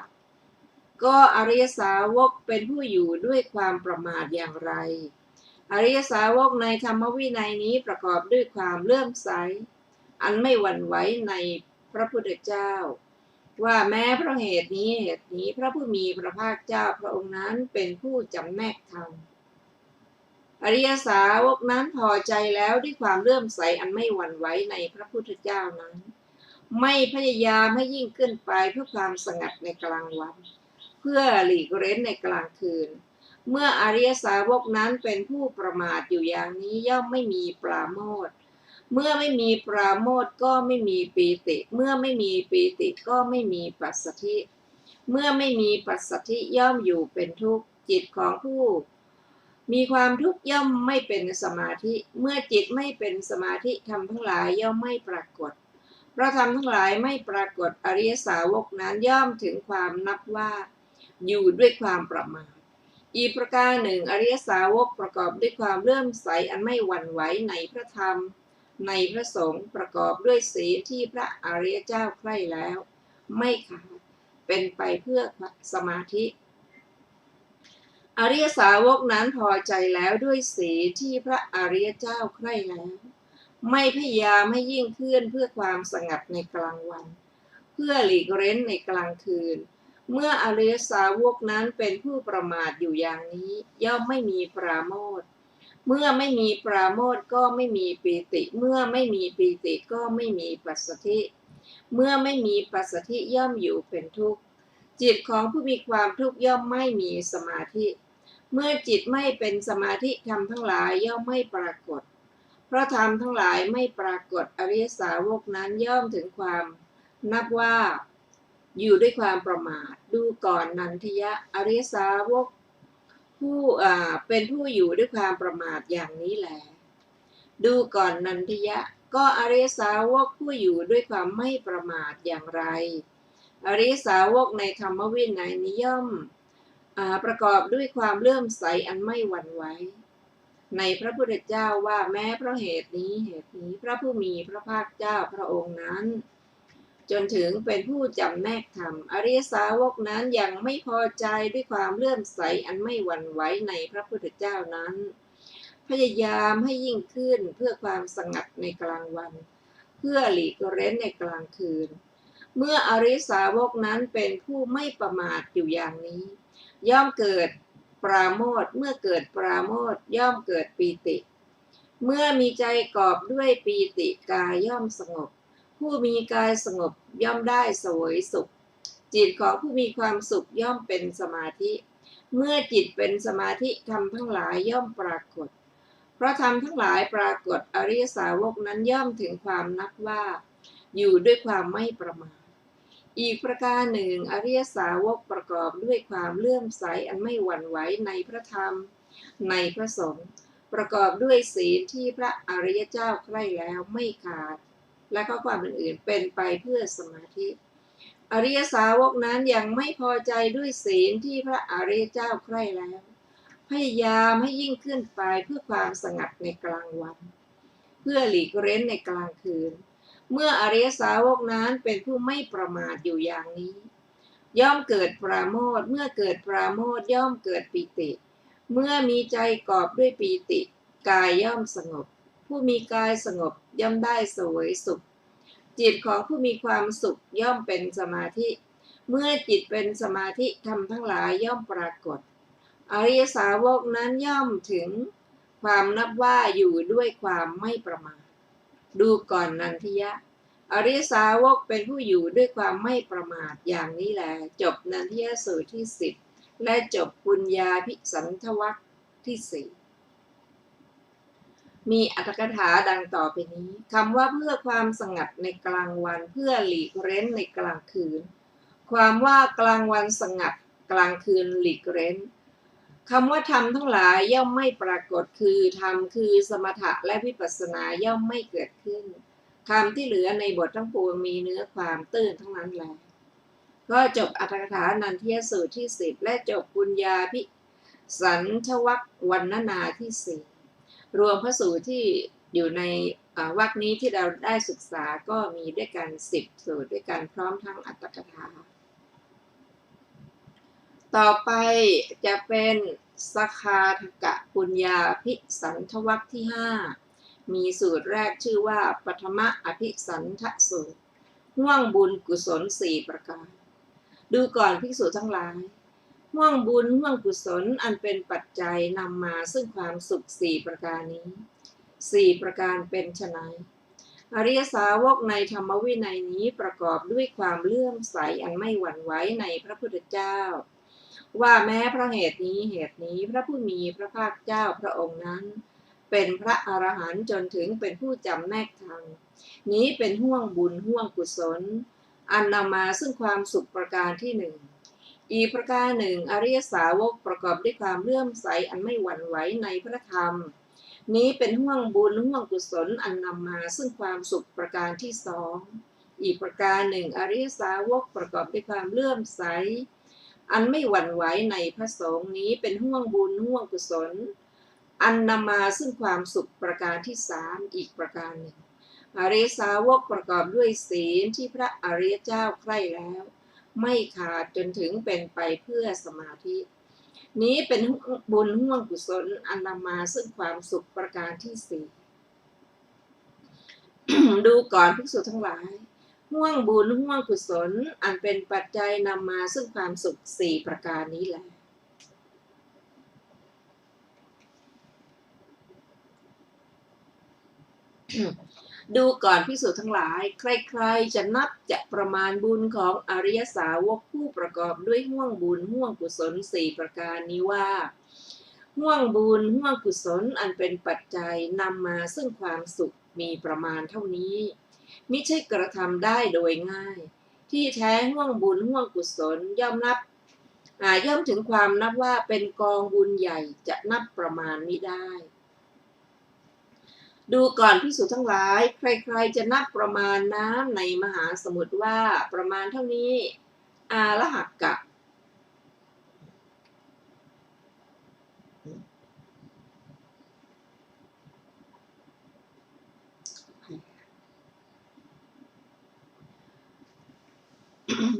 Speaker 2: ก็อริยสาวกเป็นผู้อยู่ด้วยความประมาทอย่างไรอริยสาวกในธรรมวินัยนี้ประกอบด้วยความเลื่อมใสอันไม่หวั่นไหวในพระพุทธเจ้าว่าแม้เพราะเหตุนี้พระผู้มีพระภาคเจ้าพระองค์นั้นเป็นผู้จำแนกธรรมอริยสาวกนั้นพอใจแล้วด้วยความเลื่อมใสอันไม่หวั่นไหวในพระพุทธเจ้านั้นไม่พยายามให้ยิ่งขึ้นไปเพื่อความสงัดในกลางวันเพื่อหลีกเร้นในกลางคืนเมื่ออริยสาวกนั้นเป็นผู้ประมาทอยู่อย่างนี้ย่อมไม่มีปราโมทย์เมื่อไม่มีปราโมทย์ก็ไม่มีปีติเมื่อไม่มีปีติก็ไม่มีปัสสัทธิเมื่อไม่มีปัสสัทธิย่อมอยู่เป็นทุกข์จิตของผู้มีความทุกข์ย่อมไม่เป็นสมาธิเมื่อจิตไม่เป็นสมาธิธรรมทั้งหลายย่อมไม่ปรากฏ พระธรรมทั้งหลายไม่ปรากฏอริยสาวกนั้นย่อมถึงความนับว่าอยู่ด้วยความประมาทอีกประการหนึ่งอริยสาวกประกอบด้วยความเลื่อมใสอันไม่หวั่นไหวในพระธรรมในพระสงฆ์ประกอบด้วยศีลที่พระอริยเจ้าใคร่แล้วไม่ขาดเป็นไปเพื่อสมาธิอริยสาวกนั้นพอใจแล้วด้วยศีลที่พระอริยเจ้าใคร่แล้วไม่พยายามให้ยิ่งขึ้นเพื่อความสงัดในกลางวันเพื่อหลีกเร้นในกลางคืนเมื่ออริยสาวกนั้นเป็นผู้ประมาทอยู่อย่างนี้ย่อมไม่มีปราโมทย์เมื่อไม่มีปราโมทย์ก็ไม่มีปีติเมื่อไม่มีปีติก็ไม่มีปัสสัทธิเมื่อไม่มีปัสสัทธิย่อมอยู่เป็นทุกข์จิตของผู้มีความทุกข์ย่อมไม่มีสมาธิเมื่อจิตไม่เป็นสมาธิธรรมทั้งหลายย่อมไม่ปรากฏเพราะธรรมทั้งหลายไม่ปรากฏอริยสาวกนั้นย่อมถึงความนับว่าอยู่ด้วยความประมาทดูก่อนนันทิยะอริยสาวกผู้เป็นผู้อยู่ด้วยความประมาทอย่างนี้แลดูก่อนนันทิยะก็อริยสาวกผู้อยู่ด้วยความไม่ประมาทอย่างไรอริยสาวกในธรรมวินัยนิยมประกอบด้วยความเลื่อมใสอันไม่หวั่นไหวในพระพุทธเจ้าว่าแม้เพราะเหตุนี้พระผู้มีพระภาคเจ้าพระองค์นั้นจนถึงเป็นผู้จำแนกธรรมอริยสาวกนั้นยังไม่พอใจด้วยความเลื่อมใสอันไม่หวั่นไหวในพระพุทธเจ้านั้นพยายามให้ยิ่งขึ้นเพื่อความสงัดในกลางวันเพื่อหลีกเร้นในกลางคืนเมื่ออริยสาวกนั้นเป็นผู้ไม่ประมาทอยู่อย่างนี้ย่อมเกิดปราโมทย์เมื่อเกิดปราโมทย์ย่อมเกิดปีติเมื่อมีใจกอบด้วยปีติกายย่อมสงบผู้มีกายสงบย่อมได้เสวยสุขจิตของผู้มีความสุขย่อมเป็นสมาธิเมื่อจิตเป็นสมาธิธรรมทั้งหลายย่อมปรากฏเพราะธรรมทั้งหลายปรากฏอริยสาวกนั้นย่อมถึงความนับว่าอยู่ด้วยความไม่ประมาทอีกประการหนึ่งอริยสาวกประกอบด้วยความเลื่อมใสอันไม่หวั่นไหวในพระธรรมในพระสงฆ์ประกอบด้วยศีลที่พระอริยเจ้าใคร่แล้วไม่ขาดและก็ความอื่นๆเป็นไปเพื่อสมาธิอริยสาวกนั้นยังไม่พอใจด้วยศีลที่พระอริยเจ้าใคร่แล้วพยายามให้ยิ่งขึ้นไปเพื่อความสงัดในกลางวันเพื่อหลีกเร้นในกลางคืนเมื่ออริยสาวกนั้นเป็นผู้ไม่ประมาทอยู่อย่างนี้ย่อมเกิดปราโมทย์เมื่อเกิดปราโมทย์ย่อมเกิดปีติเมื่อมีใจกอบด้วยปีติกายย่อมสงบผู้มีกายสงบย่อมได้เสวยสุขจิตของผู้มีความสุขย่อมเป็นสมาธิเมื่อจิตเป็นสมาธิธรรมทั้งหลายย่อมปรากฏอริยสาวกนั้นย่อมถึงความนับว่าอยู่ด้วยความไม่ประมาทดูก่อนนันทิยะอริยสาวกเป็นผู้อยู่ด้วยความไม่ประมาทอย่างนี้แหละจบนันทิยสูตรที่10และจบปุญญาภิสันทวรรคที่4มีอรรถกถาดังต่อไปนี้คำว่าเพื่อความสงัดในกลางวันเพื่อหลีกเร้นในกลางคืนความว่ากลางวันสงัดกลางคืนหลีกเร้นคำว่าธรรมทั้งหลายย่อมไม่ปรากฏคือธรรมคือสมถะและวิปัสสนาย่อมไม่เกิดขึ้นคำที่เหลือในบททั้งปวงมีเนื้อความตื้นทั้งนั้นแลก็จบอรรถกถานันทิยสูตรที่10และจบปุญญาภิสันทวรรควรรณนาที่4รวมพระสูตรที่อยู่ในวรรคนี้ที่เราได้ศึกษาก็มีด้วยกัน10สูตรด้วยกันพร้อมทั้งอรรถกถาต่อไปจะเป็นสคาทกะปุญญาภิสันทวรรคที่5มีสูตรแรกชื่อว่าปฐมอภิสันทสูตรห่วงบุญกุศล4ประการดูก่อนภิกษุทั้งหลายห่วงบุญห่วงกุศลอันเป็นปัจจัยนำมาซึ่งความสุข4ประการนี้4ประการเป็นไฉนอริยสาวกในธรรมวินัยนี้ประกอบด้วยความเลื่อมใสอันไม่หวั่นไหวในพระพุทธเจ้าว่าแม้เพราะเหตุนี้พระผู้มีพระภาคเจ้าพระองค์นั้นเป็นพระอรหันต์จนถึงเป็นผู้จำแนกธรรมนี้เป็นห่วงบุญห่วงกุศลอันนำมาซึ่งความสุขประการที่1อีกประการหนึ่งอริยสาวกประกอบด้วยความเลื่อมใสอันไม่หวั่นไหวในพระธรรมนี้เป็นห่วงบุญห่วงกุศลอันนำมาซึ่งความสุขประการที่2 อีกประการหนึ่งอริยสาวกประกอบด้วยความเลื่อมใสอันไม่หวั่นไหวในพระสงฆ์นี้เป็นห่วงบุญห่วงกุศลอันนำมาซึ่งความสุขประการที่สามอีกประการหนึ่งอริยสาวกประกอบด้วยศีลที่พระอริยเจ้าใคร่แล้วไม่ขาดจนถึงเป็นไปเพื่อสมาธินี้เป็นบุญห่วงกุศลอันนำมาซึ่งความสุขประการที่สี่ ดูก่อนภิกษุทั้งหลายห่วงบุญห่วงกุศลอันเป็นปัจจัยนำมาซึ่งความสุขสี่ประการนี้แหละดูก่อนภิกษุทั้งหลายใครๆจะนับจะประมาณบุญของอริยสาวกผู้ประกอบด้วยห่วงบุญห่วงกุศลสี่ประการนี้ว่าห่วงบุญห่วงกุศลอันเป็นปัจจัยนำมาซึ่งความสุขมีประมาณเท่านี้มิใช่กระทำได้โดยง่ายที่แท้ห่วงบุญห่วงกุศลย่อมถึงความนับว่าเป็นกองบุญใหญ่จะนับประมาณไม่ได้ดูก่อนภิกษุทั้งหลายใครๆจะนับประมาณน้ำในมหาสมุทรว่าประมาณเท่านี้อาละหักกะ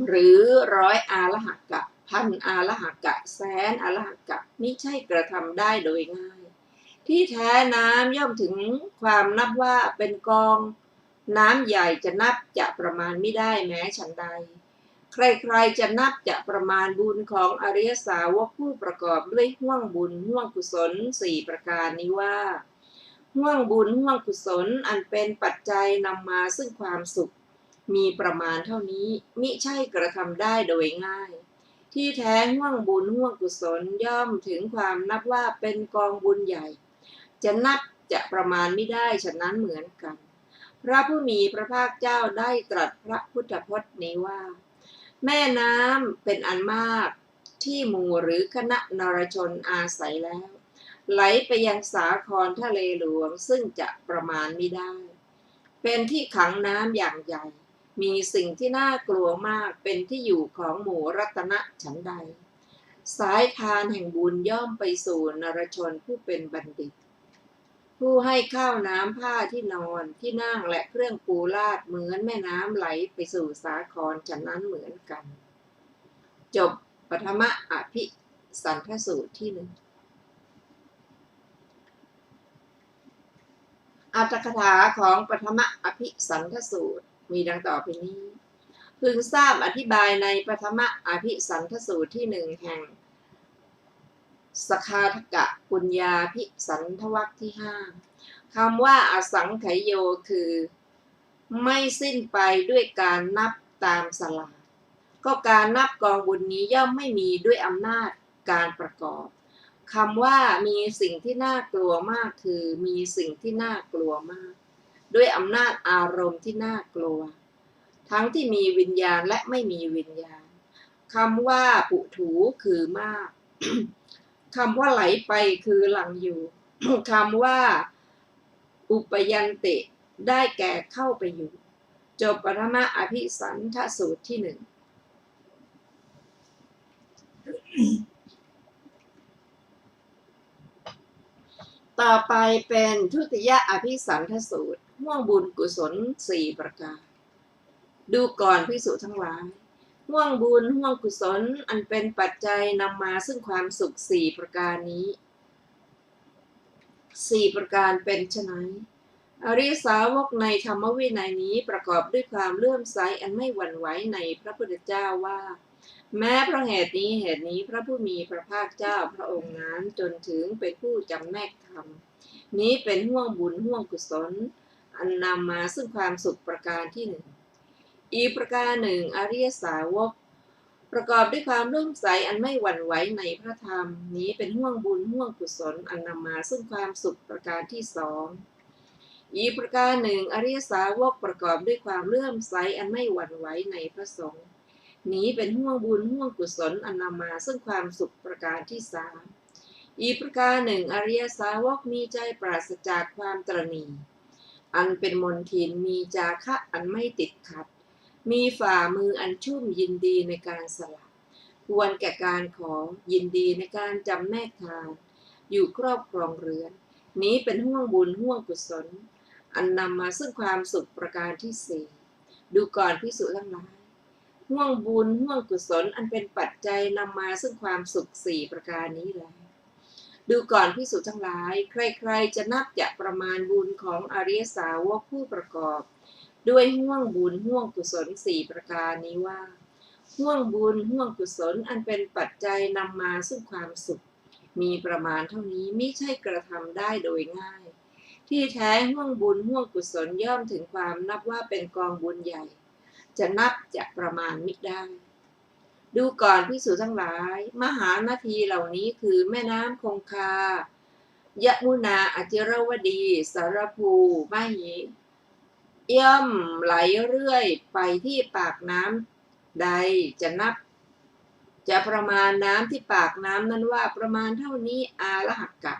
Speaker 2: หรือ100อาละหักกะ1,000อาละหักกะ100,000อาละหักกะมิใช่กระทำได้โดยง่ายที่แท้น้ำย่อมถึงความนับว่าเป็นกองน้ำใหญ่จะนับจะประมาณไม่ได้แม้ฉันใดใครๆจะนับจะประมาณบุญของอริยสาวกผู้ประกอบด้วยห่วงบุญห่วงกุศลสี่ประการนี้ว่าห่วงบุญห่วงกุศลอันเป็นปัจจัยนำมาซึ่งความสุขมีประมาณเท่านี้มิใช่กระทำได้โดยง่ายที่แท้ห่วงบุญห่วงกุศลย่อมถึงความนับว่าเป็นกองบุญใหญ่จะนับจะประมาณไม่ได้ฉะนั้นเหมือนกันพระผู้มีพระภาคเจ้าได้ตรัสพระพุทธพจน์นี้ว่าแม่น้ำเป็นอันมากที่หมู่หรือคณะนรชนอาศัยแล้วไหลไปยังสาครทะเลหลวงซึ่งจะประมาณไม่ได้เป็นที่ขังน้ำอย่างใหญ่มีสิ่งที่น่ากลัวมากเป็นที่อยู่ของหมู่รัตนะฉันใดสายทานแห่งบุญย่อมไปสู่นรชนผู้เป็นบัณฑิตผู้ให้ข้าวน้ำผ้าที่นอนที่นั่งและเครื่องปูลาดเหมือนแม่น้ำไหลไปสู่สาครฉะนั้นเหมือนกันจบปฐมอภิสันทสูตรที่หนึ่งอรรถกถาของปฐมอภิสันทสูตรมีดังต่อไปนี้พึงทราบอธิบายในปฐมอภิสันทสูตรที่หนึ่งแห่งสคาทกะปุญญาภิสันทวรรคที่ห้าคำว่าอสังขยโยคือไม่สิ้นไปด้วยการนับตามสลากก็การนับกองบุญนี้ย่อมไม่มีด้วยอำนาจการประกอบคำว่ามีสิ่งที่น่ากลัวมากคือมีสิ่งที่น่ากลัวมากด้วยอำนาจอารมณ์ที่น่ากลัวทั้งที่มีวิญญาณและไม่มีวิญญาณคำว่าปุถูคือมากคำว่าไหลไปคือหลังอยู่คำว่าอุปยันติได้แก่เข้าไปอยู่จบปฐมอภิสันทสูตรที่หนึ่งต่อไปเป็นทุติยอภิสันทสูตรห่วงบุญกุศลสี่ประการดูก่อนภิกษุทั้งหลายห่วงบุญห่วงกุศลอันเป็นปัจจัยนำมาซึ่งความสุขสี่ประการนี้สี่ประการเป็นไฉนอริยสาวกในธรรมวินัยนี้ประกอบด้วยความเลื่อมใสอันไม่หวั่นไหวในพระพุทธเจ้าว่าแม้เพราะเหตุนี้พระผู้มีพระภาคเจ้าพระองค์นั้นจนถึงเป็นผู้จำแนกธรรมนี้เป็นห่วงบุญห่วงกุศลอันนำมาซึ่งความสุขประการที่หนึ่งอีกประการหนึ่งอริยสาวกประกอบด้วยความเลื่อมใสอันไม่หวั่นไหวในพระธรรมนี้เป็นห่วงบุญห่วงกุศลอันนำมาซึ่งความสุขประการที่สองอีกประการหนึ่งอริยสาวกประกอบด้วยความเลื่อมใสอันไม่หวั่นไหวในพระสงฆ์นี้เป็นห่วงบุญห่วงกุศลอันนำมาซึ่งความสุขประการที่สามอีกประการหนึ่งอริยสาวกมีใจปราศจากความตระหนี่อันเป็นมลทินมีจาคะอันไม่ติดขัด มีฝ่ามืออันชุ่มยินดีในการสละควรแก่การขอยินดีในการจำแนกทานอยู่ครอบครองเรือนนี้เป็นห่วงบุญห่วงกุศลอันนำมาซึ่งความสุขประการที่สี่ดูก่อนภิกษุทั้งหลายห่วงบุญห่วงกุศลอันเป็นปัจจัยนำมาซึ่งความสุขสี่ประการนี้แลดูก่อนภิกษุทั้งหลายใครๆจะนับจะประมาณบุญของอริยสาวกผู้ประกอบด้วยห่วงบุญห่วงกุศลสี่ประการนี้ว่าห่วงบุญห่วงกุศลอันเป็นปัจจัยนำมาซึ่งความสุขมีประมาณเท่านี้มิใช่กระทำได้โดยง่ายที่แท้ห่วงบุญห่วงกุศลย่อมถึงความนับว่าเป็นกองบุญใหญ่จะนับจะประมาณมิได้ดูก่อนภิกษุทั้งหลายมหานาทีเหล่านี้คือแม่น้ำคงคายมุนาอจิรวดีสารภูมหิย่อมไหลเรื่อยไปที่ปากน้ำใดจะนับจะประมาณน้ำที่ปากน้ำนั้นว่าประมาณเท่านี้อาละหักกะ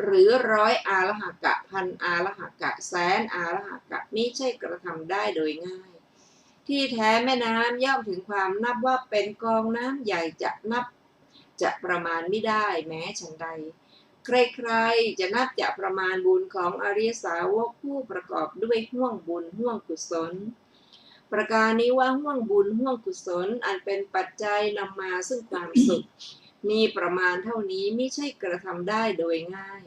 Speaker 2: หรือร้อยอาละหักกะพันอาละหักกะแสนอาละหักกะมิใช่กระทำได้โดยง่ายที่แท้แม่น้ำย่อมถึงความนับว่าเป็นกองน้ำใหญ่จะนับจะประมาณไม่ได้แม้ฉันใดใครๆจะนับจะประมาณบุญของอริยสาวกผู้ประกอบด้วยห่วงบุญห่วงกุศลประการนี้ว่าห่วงบุญห่วงกุศลอันเป็นปัจจัยนำมาซึ่งความสุขมีประมาณเท่านี้ไม่ใช่กระทำได้โดยง่าย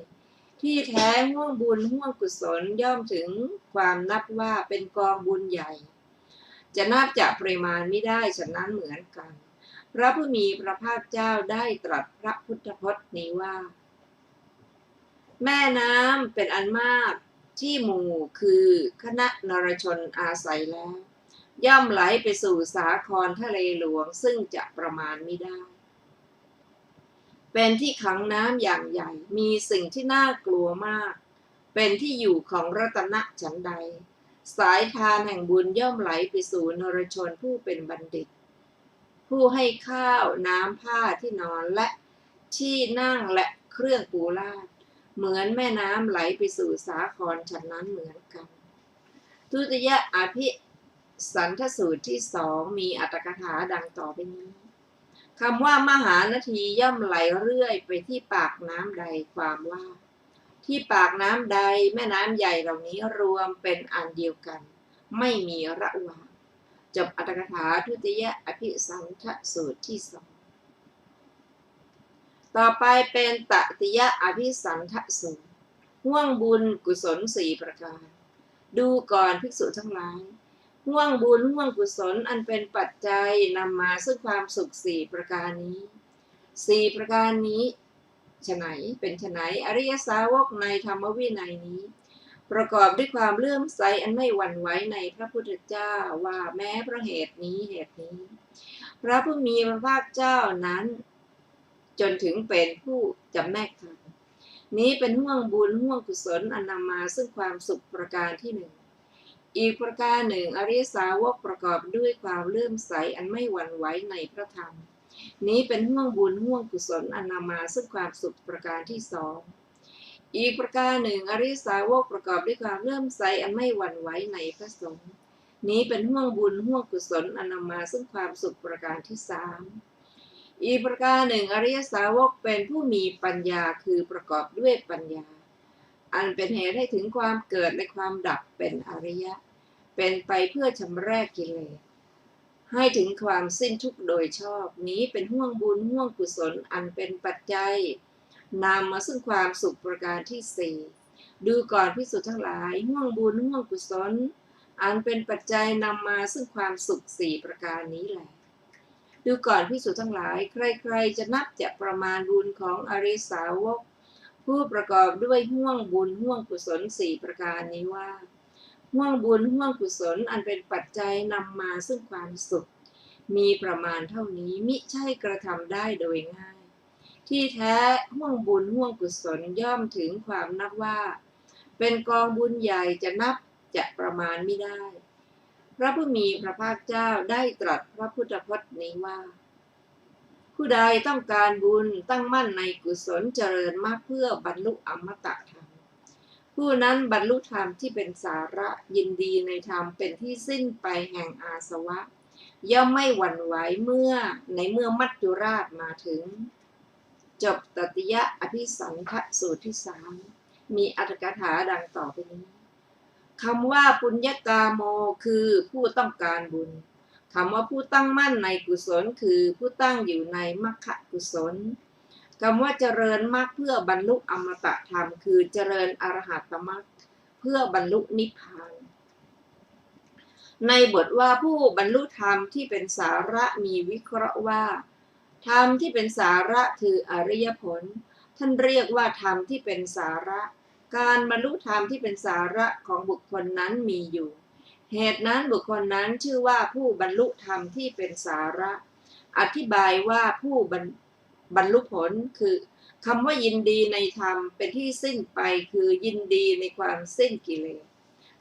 Speaker 2: ที่แท้ห่วงบุญห่วงกุศลย่อมถึงความนับว่าเป็นกองบุญใหญ่จะนับจะปริมาณไม่ได้ฉะนั้นเหมือนกันพระผู้มีพระภาคเจ้าได้ตรัสพระพุทธพจน์นี้ว่าแม่น้ำเป็นอันมากที่หมู่คือคณะนรชนอาศัยแล้วย่อมไหลไปสู่สาครทะเลหลวงซึ่งจะประมาณไม่ได้เป็นที่ขังน้ำอย่างใหญ่มีสิ่งที่น่ากลัวมากเป็นที่อยู่ของรัตนะฉันใดสายทานแห่งบุญย่อมไหลไปสู่นรชนผู้เป็นบัณฑิตผู้ให้ข้าวน้ำผ้าที่นอนและที่นั่งและเครื่องปูลาดเหมือนแม่น้ำไหลไปสู่สาครฉันนั้นเหมือนกันทุติยอภิสันทสูตรที่สองมีอรรถกถาดังต่อไปนี้คำว่ามหานาทีย่อมไหลเรื่อยไปที่ปากน้ำใดความว่าที่ปากน้ำใดแม่น้ำใหญ่เหล่านี้รวมเป็นอันเดียวกันไม่มีระหว่างจบอรรถกถาทุติยอภิสันทสูตรที่สองต่อไปเป็นตติยอภิสันทสูตรห่วงบุญกุศลสี่ประการดูก่อนภิกษุทั้งหลายห่วงบุญห่วงกุศลอันเป็นปัจจัยนำมาซึ่งความสุขสี่ประการนี้สี่ประการนี้ฉะไหนเป็นฉะไหนอริยสาวกในธรรมวินัยนี้ประกอบด้วยความเลื่อมใสอันไม่หวั่นไหวในพระพุทธเจ้าว่าแม้เพราะเหตุนี้พระผู้มีพระภาคเจ้านั้นจนถึงเป็นผู้จำแนกธรรมนี้เป็นห่วงบุญห่วงกุศลอันนำมาซึ่งความสุขประการที่หนึ่งอีกประการหนึ่งอริยสาวกประกอบด้วยความเลื่อมใสอันไม่หวั่นไหวในพระธรรมนี้เป็นห่วงบุญห่วงกุศลอันนำมาซึ่งความสุขประการที่สองอีกประการหนึ่งอริยสาวกประกอบด้วยความเลื่อมใสอันไม่หวั่นไหวในพระสงฆ์นี้เป็นห่วงบุญห่วงกุศลอันนำมาซึ่งความสุขประการที่สามอีกประการหนึ่งอริยสาวกเป็นผู้มีปัญญาคือประกอบด้วยปัญญาอันเป็นเหตุให้ถึงความเกิดและความดับเป็นอริยะเป็นไปเพื่อชำระกิเลสให้ถึงความสิ้นทุกข์โดยชอบนี้เป็นห่วงบุญห่วงกุศลอันเป็นปัจจัยนำมาซึ่งความสุขประการที่สี่ดูก่อนภิกษุทั้งหลายห่วงบุญห่วงกุศลอันเป็นปัจจัยนำมาซึ่งความสุขสี่ประการนี้แหละดูก่อนภิกษุทั้งหลายใครๆจะนับจะประมาณบุญของอริยสาวกผู้ประกอบด้วยห่วงบุญห่วงกุศลสี่ประการนี้ว่าห่วงบุญห่วงกุศลอันเป็นปัจจัยนำมาซึ่งความสุขมีประมาณเท่านี้มิใช่กระทำได้โดยง่ายที่แท้ห่วงบุญห่วงกุศลย่อมถึงความนับว่าเป็นกองบุญใหญ่จะนับจะประมาณไม่ได้พระผู้มีพระภาคเจ้าได้ตรัสพระพุทธพจน์นี้ว่าผู้ใดต้องการบุญตั้งมั่นในกุศลเจริญมากเพื่อบรรลุอมตะธรรม ผู้นั้นบรรลุธรรมที่เป็นสาระยินดีในธรรมเป็นที่สิ้นไปแห่งอาสวะย่อมไม่หวั่นไหวเมื่อมัจจุราชมาถึงจบตติยะอภิสันทสูตรที่3มีอรรถกถาดังต่อไปนี้คำว่าปุญญกาโมคือผู้ต้องการบุญคำว่าผู้ตั้งมั่นในกุศลคือผู้ตั้งอยู่ในมรรคกุศลคำว่าเจริญมรรคเพื่อบรรลุอมตะธรรมคือเจริญอรหัตมรรคเพื่อบรรลุนิพพานในบทว่าผู้บรรลุธรรมที่เป็นสาระมีวิเคราะห์ว่าธรรมที่เป็นสาระคืออริยผลท่านเรียกว่าธรรมที่เป็นสาระการบรรลุธรรมที่เป็นสาระของบุคคลนั้นมีอยู่เหตุนั้นบุคคลนั้นชื่อว่าผู้บรรลุธรรมที่เป็นสาระอธิบายว่าผู้บรรลุผลคือคำว่ายินดีในธรรมเป็นที่สิ้นไปคือยินดีในความสิ้นกิเลส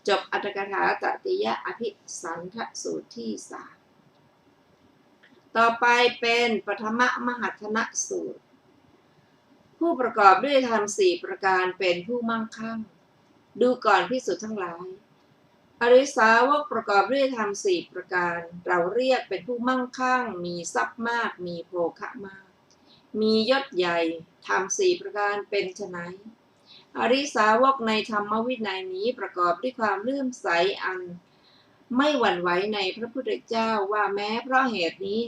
Speaker 2: จบอรรถกถาตติยะอภิสันทสูตรที่3ต่อไปเป็นปฐมมหัฒนสูตรผู้ประกอบด้วยธรรม4ประการเป็นผู้มั่งคั่งดูก่อนภิกษุทั้งหลายอริสาวกประกอบด้วยธรรม4ประการเราเรียกเป็นผู้มั่งคั่งมีทรัพย์มากมีโภคะมากมียศใหญ่ธรรม4ประการเป็นไฉนอริสาวกในธรรมวินัยนี้ประกอบด้วยความเลื่อมใสอันไม่หวั่นไหวในพระพุทธเจ้าว่าแม้เพราะเหตุนี้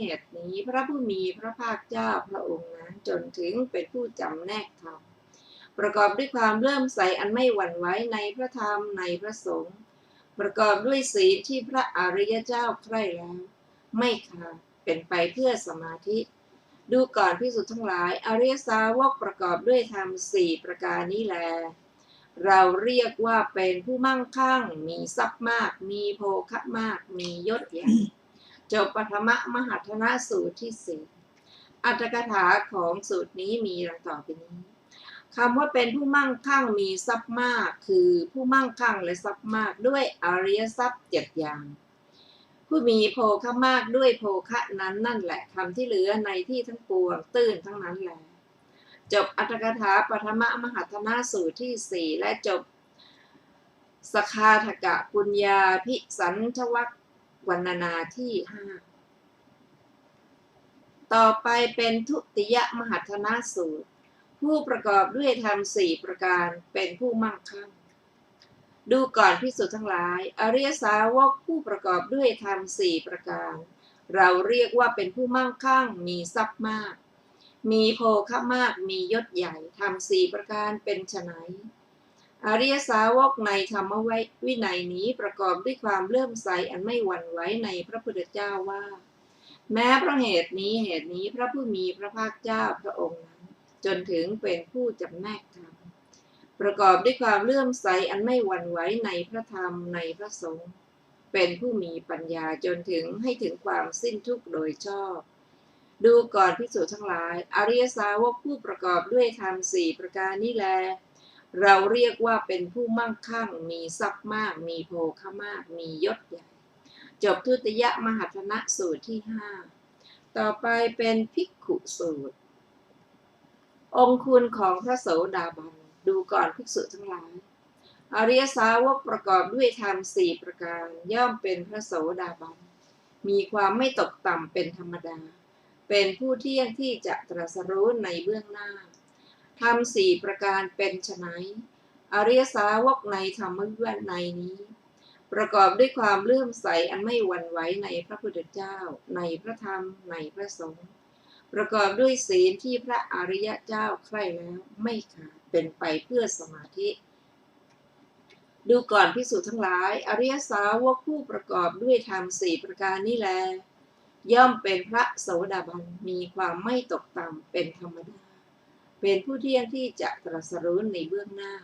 Speaker 2: พระผู้มีพระภาคเจ้าพระองค์นั้นจนถึงเป็นผู้จำแนกธรรมประกอบด้วยความเลื่อมใสอันไม่หวั่นไหวในพระธรรมในพระสงฆ์ประกอบด้วยศีลที่พระอริยเจ้าใคร่แล้วไม่ขาดเป็นไปเพื่อสมาธิดูก่อนภิกษุทั้งหลายอริยสาวกประกอบด้วยธรรม4ประการนี้แลเราเรียกว่าเป็นผู้มั่งคั่งมีทรัพย์มากมีโภคะมากมียศใหญ่จบปฐมมหัฒนสูตรที่4อรรถกถาของสูตรนี้มีดังต่อไปนี้คำว่าเป็นผู้มั่งคั่งมีทรัพย์มากคือผู้มั่งคั่งและทรัพย์มากด้วยอริยทรัพย์7อย่างผู้มีโภคะมากด้วยโภคะนั้นนั่นแหละคำที่เหลือในที่ทั้งปวงตื้นทั้งนั้นแหละจบอรรถกถาปฐมมหัฒนสูตรที่4และจบสคาทกะปุญญาภิสันทววรรณนาที่5ต่อไปเป็นทุติยมหัฒนสูตรผู้ประกอบด้วยธรรม4ประการเป็นผู้มั่งคั่งดูก่อนภิกษุทั้งหลายอริยสาวกผู้ประกอบด้วยธรรม4ประการเราเรียกว่าเป็นผู้มั่งคั่งมีทรัพย์มากมีโภคะมากมียศใหญ่ธรรม4ประการเป็นไฉนอริยสาวกในธรรมวินัยนี้ประกอบด้วยความเลื่อมใสอันไม่หวั่นไหวในพระพุทธเจ้าว่าแม้เพราะเหตุนี้พระผู้มีพระภาคเจ้าพระองค์นั้นจนถึงเป็นผู้จำแนกธรรมประกอบด้วยความเลื่อมใสอันไม่หวั่นไหวในพระธรรมในพระสงฆ์เป็นผู้มีปัญญาจนถึงให้ถึงความสิ้นทุกข์โดยชอบดูก่อนภิกษุทั้งหลายอริยสาวกผู้ประกอบด้วยธรรม4ประการนี้แลเราเรียกว่าเป็นผู้มั่งคั่งมีทรัพย์มากมีโภคะมากมียศใหญ่จบทุติยมหัฒนสูตรที่5ต่อไปเป็นภิกขุสูตรองค์คุณของพระโสดาบันดูก่อนภิกษุทั้งหลายอริยสาวกประกอบด้วยธรรม4ประการย่อมเป็นพระโสดาบันมีความไม่ตกต่ำเป็นธรรมดาเป็นผู้เที่ยงที่จะตรัสรู้ในเบื้องหน้าธรรม4ประการเป็นไฉนอริยสาวกในธรรมวินัยนี้ประกอบด้วยความเลื่อมใสอันไม่หวั่นไหวในพระพุทธเจ้าในพระธรรมในพระสงฆ์ประกอบด้วยศีลที่พระอริยเจ้าใคร่แล้วไม่ขาดเป็นไปเพื่อสมาธิดูก่อนภิกษุทั้งหลายอริยสาวกผู้ประกอบด้วยธรรม4ประการนี้แลย่อมเป็นพระโสดาบันมีความไม่ตกต่ำเป็นธรรมดาเป็นผู้เที่ยงที่จะตรัสรู้ในเบื้องหน้า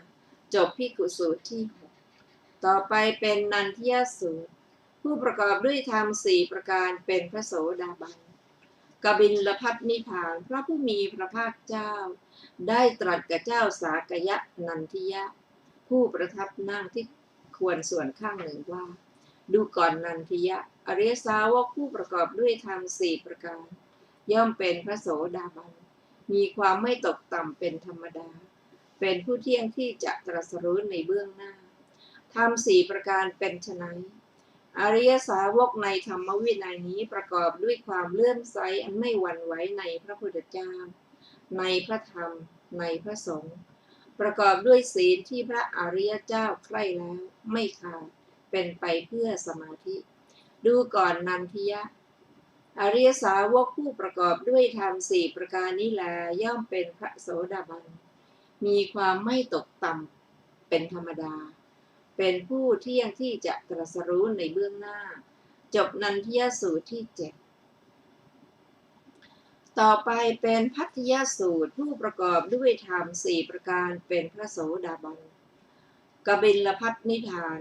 Speaker 2: จบภิกขุสูตรที่6ต่อไปเป็นนันทิยสูตรผู้ประกอบด้วยธรรม4ประการเป็นพระโสดาบันกบิลพัสนิพพานพระผู้มีพระภาคเจ้าได้ตรัสกับเจ้าสากยะนันทิยะผู้ประทับนั่งที่ควรส่วนข้างหนึ่งว่าดูก่อนนันทิยะอริยสาวกผู้ประกอบด้วยธรรม4ประการย่อมเป็นพระโสดาบันมีความไม่ตกต่ำเป็นธรรมดา เป็นผู้เที่ยงที่จะตรัสรู้ในเบื้องหน้าธรรมสี่ประการเป็นไฉนอริยสาวกในธรรมวินัยนี้ประกอบด้วยความเลื่อมใสอันไม่หวั่นไหวในพระพุทธเจ้าในพระธรรมในพระสงฆ์ประกอบด้วยศีลที่พระอริยเจ้าใคร่แล้วไม่ขาดเป็นไปเพื่อสมาธิดูก่อนนันทิยะอริยสาวกผู้ประกอบด้วยธรรมสี่ประการนี้แลย่อมเป็นพระโสดาบันมีความไม่ตกต่ำเป็นธรรมดาเป็นผู้เที่ยงที่จะตรัสรู้ในเบื้องหน้าจบนันทิยสูตรที่ 7ต่อไปเป็นพัทยสูตรผู้ประกอบด้วยธรรมสี่ประการเป็นพระโสดาบันกบิลพัทนิทาน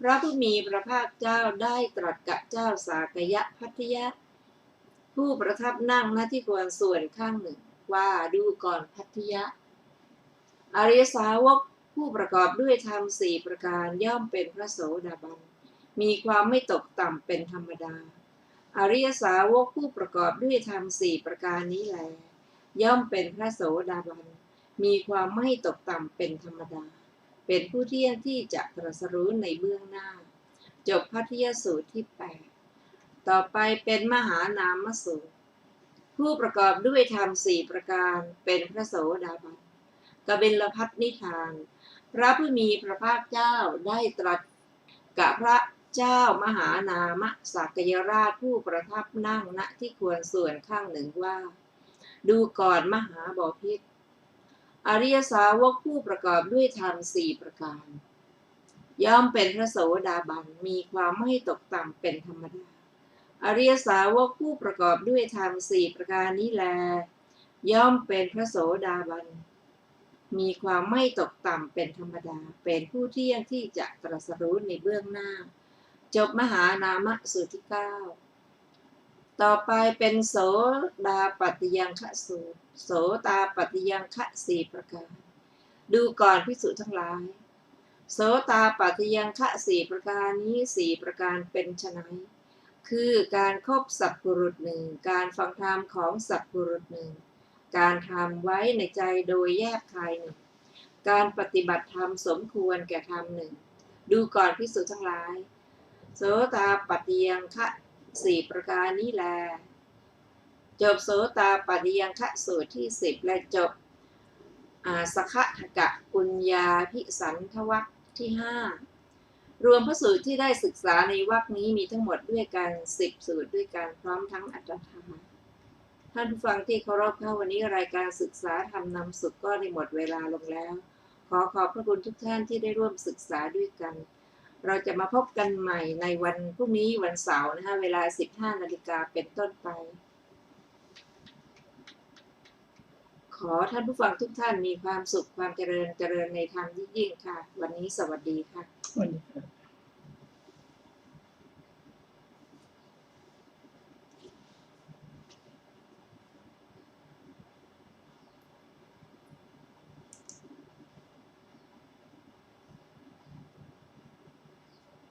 Speaker 2: พระผู้มีพระภาคเจ้าได้ตรัสกับเจ้าสากยะพัทยะผู้ประทับนั่งณที่ควรส่วนข้างหนึ่งว่าดูก่อนพัทยะอริยสาวกผู้ประกอบด้วยธรรมสี่ประการย่อมเป็นพระโสดาบันมีความไม่ตกต่ำเป็นธรรมดาอริยสาวกผู้ประกอบด้วยธรรมสี่ประการนี้แลย่อมเป็นพระโสดาบันมีความไม่ตกต่ำเป็นธรรมดาเป็นผู้เที่ยงที่จะตรัสรู้ในเบื้องหน้าจบพัทยสูตรที่ 8ต่อไปเป็นมหานามสูตรผู้ประกอบด้วยธรรมสี่ประการเป็นพระโสดาบันกบิลพัทนิทานพระผู้มีพระภาคเจ้าได้ตรัสกับพระเจ้ามหานามสักยราชผู้ประทับนั่งณที่ควรส่วนข้างหนึ่งว่าดูก่อนมหาบพิตรอริยสาวกผู้ประกอบด้วยธรรมสี่ประการย่อมเป็นพระโสดาบันมีความไม่ตกต่ำเป็นธรรมดาอริยสาวกผู้ประกอบด้วยธรรมสี่ประการนี้แลย่อมเป็นพระโสดาบันมีความไม่ตกต่ำเป็นธรรมดาเป็นผู้เที่ยงที่จะตรัสรู้ในเบื้องหน้าจบมหานามสูตรที่ 9ต่อไปเป็นโสดาปัตติยังคะสูตรโสตาปัตติยังคะสี่ประการดูก่อนภิกษุทั้งหลายโสตาปัตติยังคะสี่ประการนี้สี่ประการเป็นไฉนคือการคบสัตว์บุรุษหนึ่งการฟังธรรมของสัตว์บุรุษหนึ่งการทำไว้ในใจโดยแยกคายหนึ่งการปฏิบัติธรรมสมควรแก่ธรรมหนึ่งดูก่อนภิกษุทั้งหลายโสตาปัตติยังคะสี่ประการนี้แลจบโสตาปัตติยังคะสูตรที่ 10และจบสคทกะปุญญาภิสันทวรรคที่ 5รวมพระสูตรที่ได้ศึกษาในวรรคนี้มีทั้งหมดด้วยกัน10สูตรด้วยกันพร้อมทั้งอรรถธรรมท่านผู้ฟังที่เคารพค่ะวันนี้รายการศึกษาธรรมนำสุขก็ได้หมดเวลาลงแล้วขอขอบพระคุณทุกท่านที่ได้ร่วมศึกษาด้วยกันเราจะมาพบกันใหม่ในวันพรุ่งนี้วันเสาร์นะคะเวลา 15 นาฬิกาเป็นต้นไปขอท่านผู้ฟังทุกท่านมีความสุขความเจริญในธรรมยิ่งๆค่ะวันนี้สวัสดีค่ะ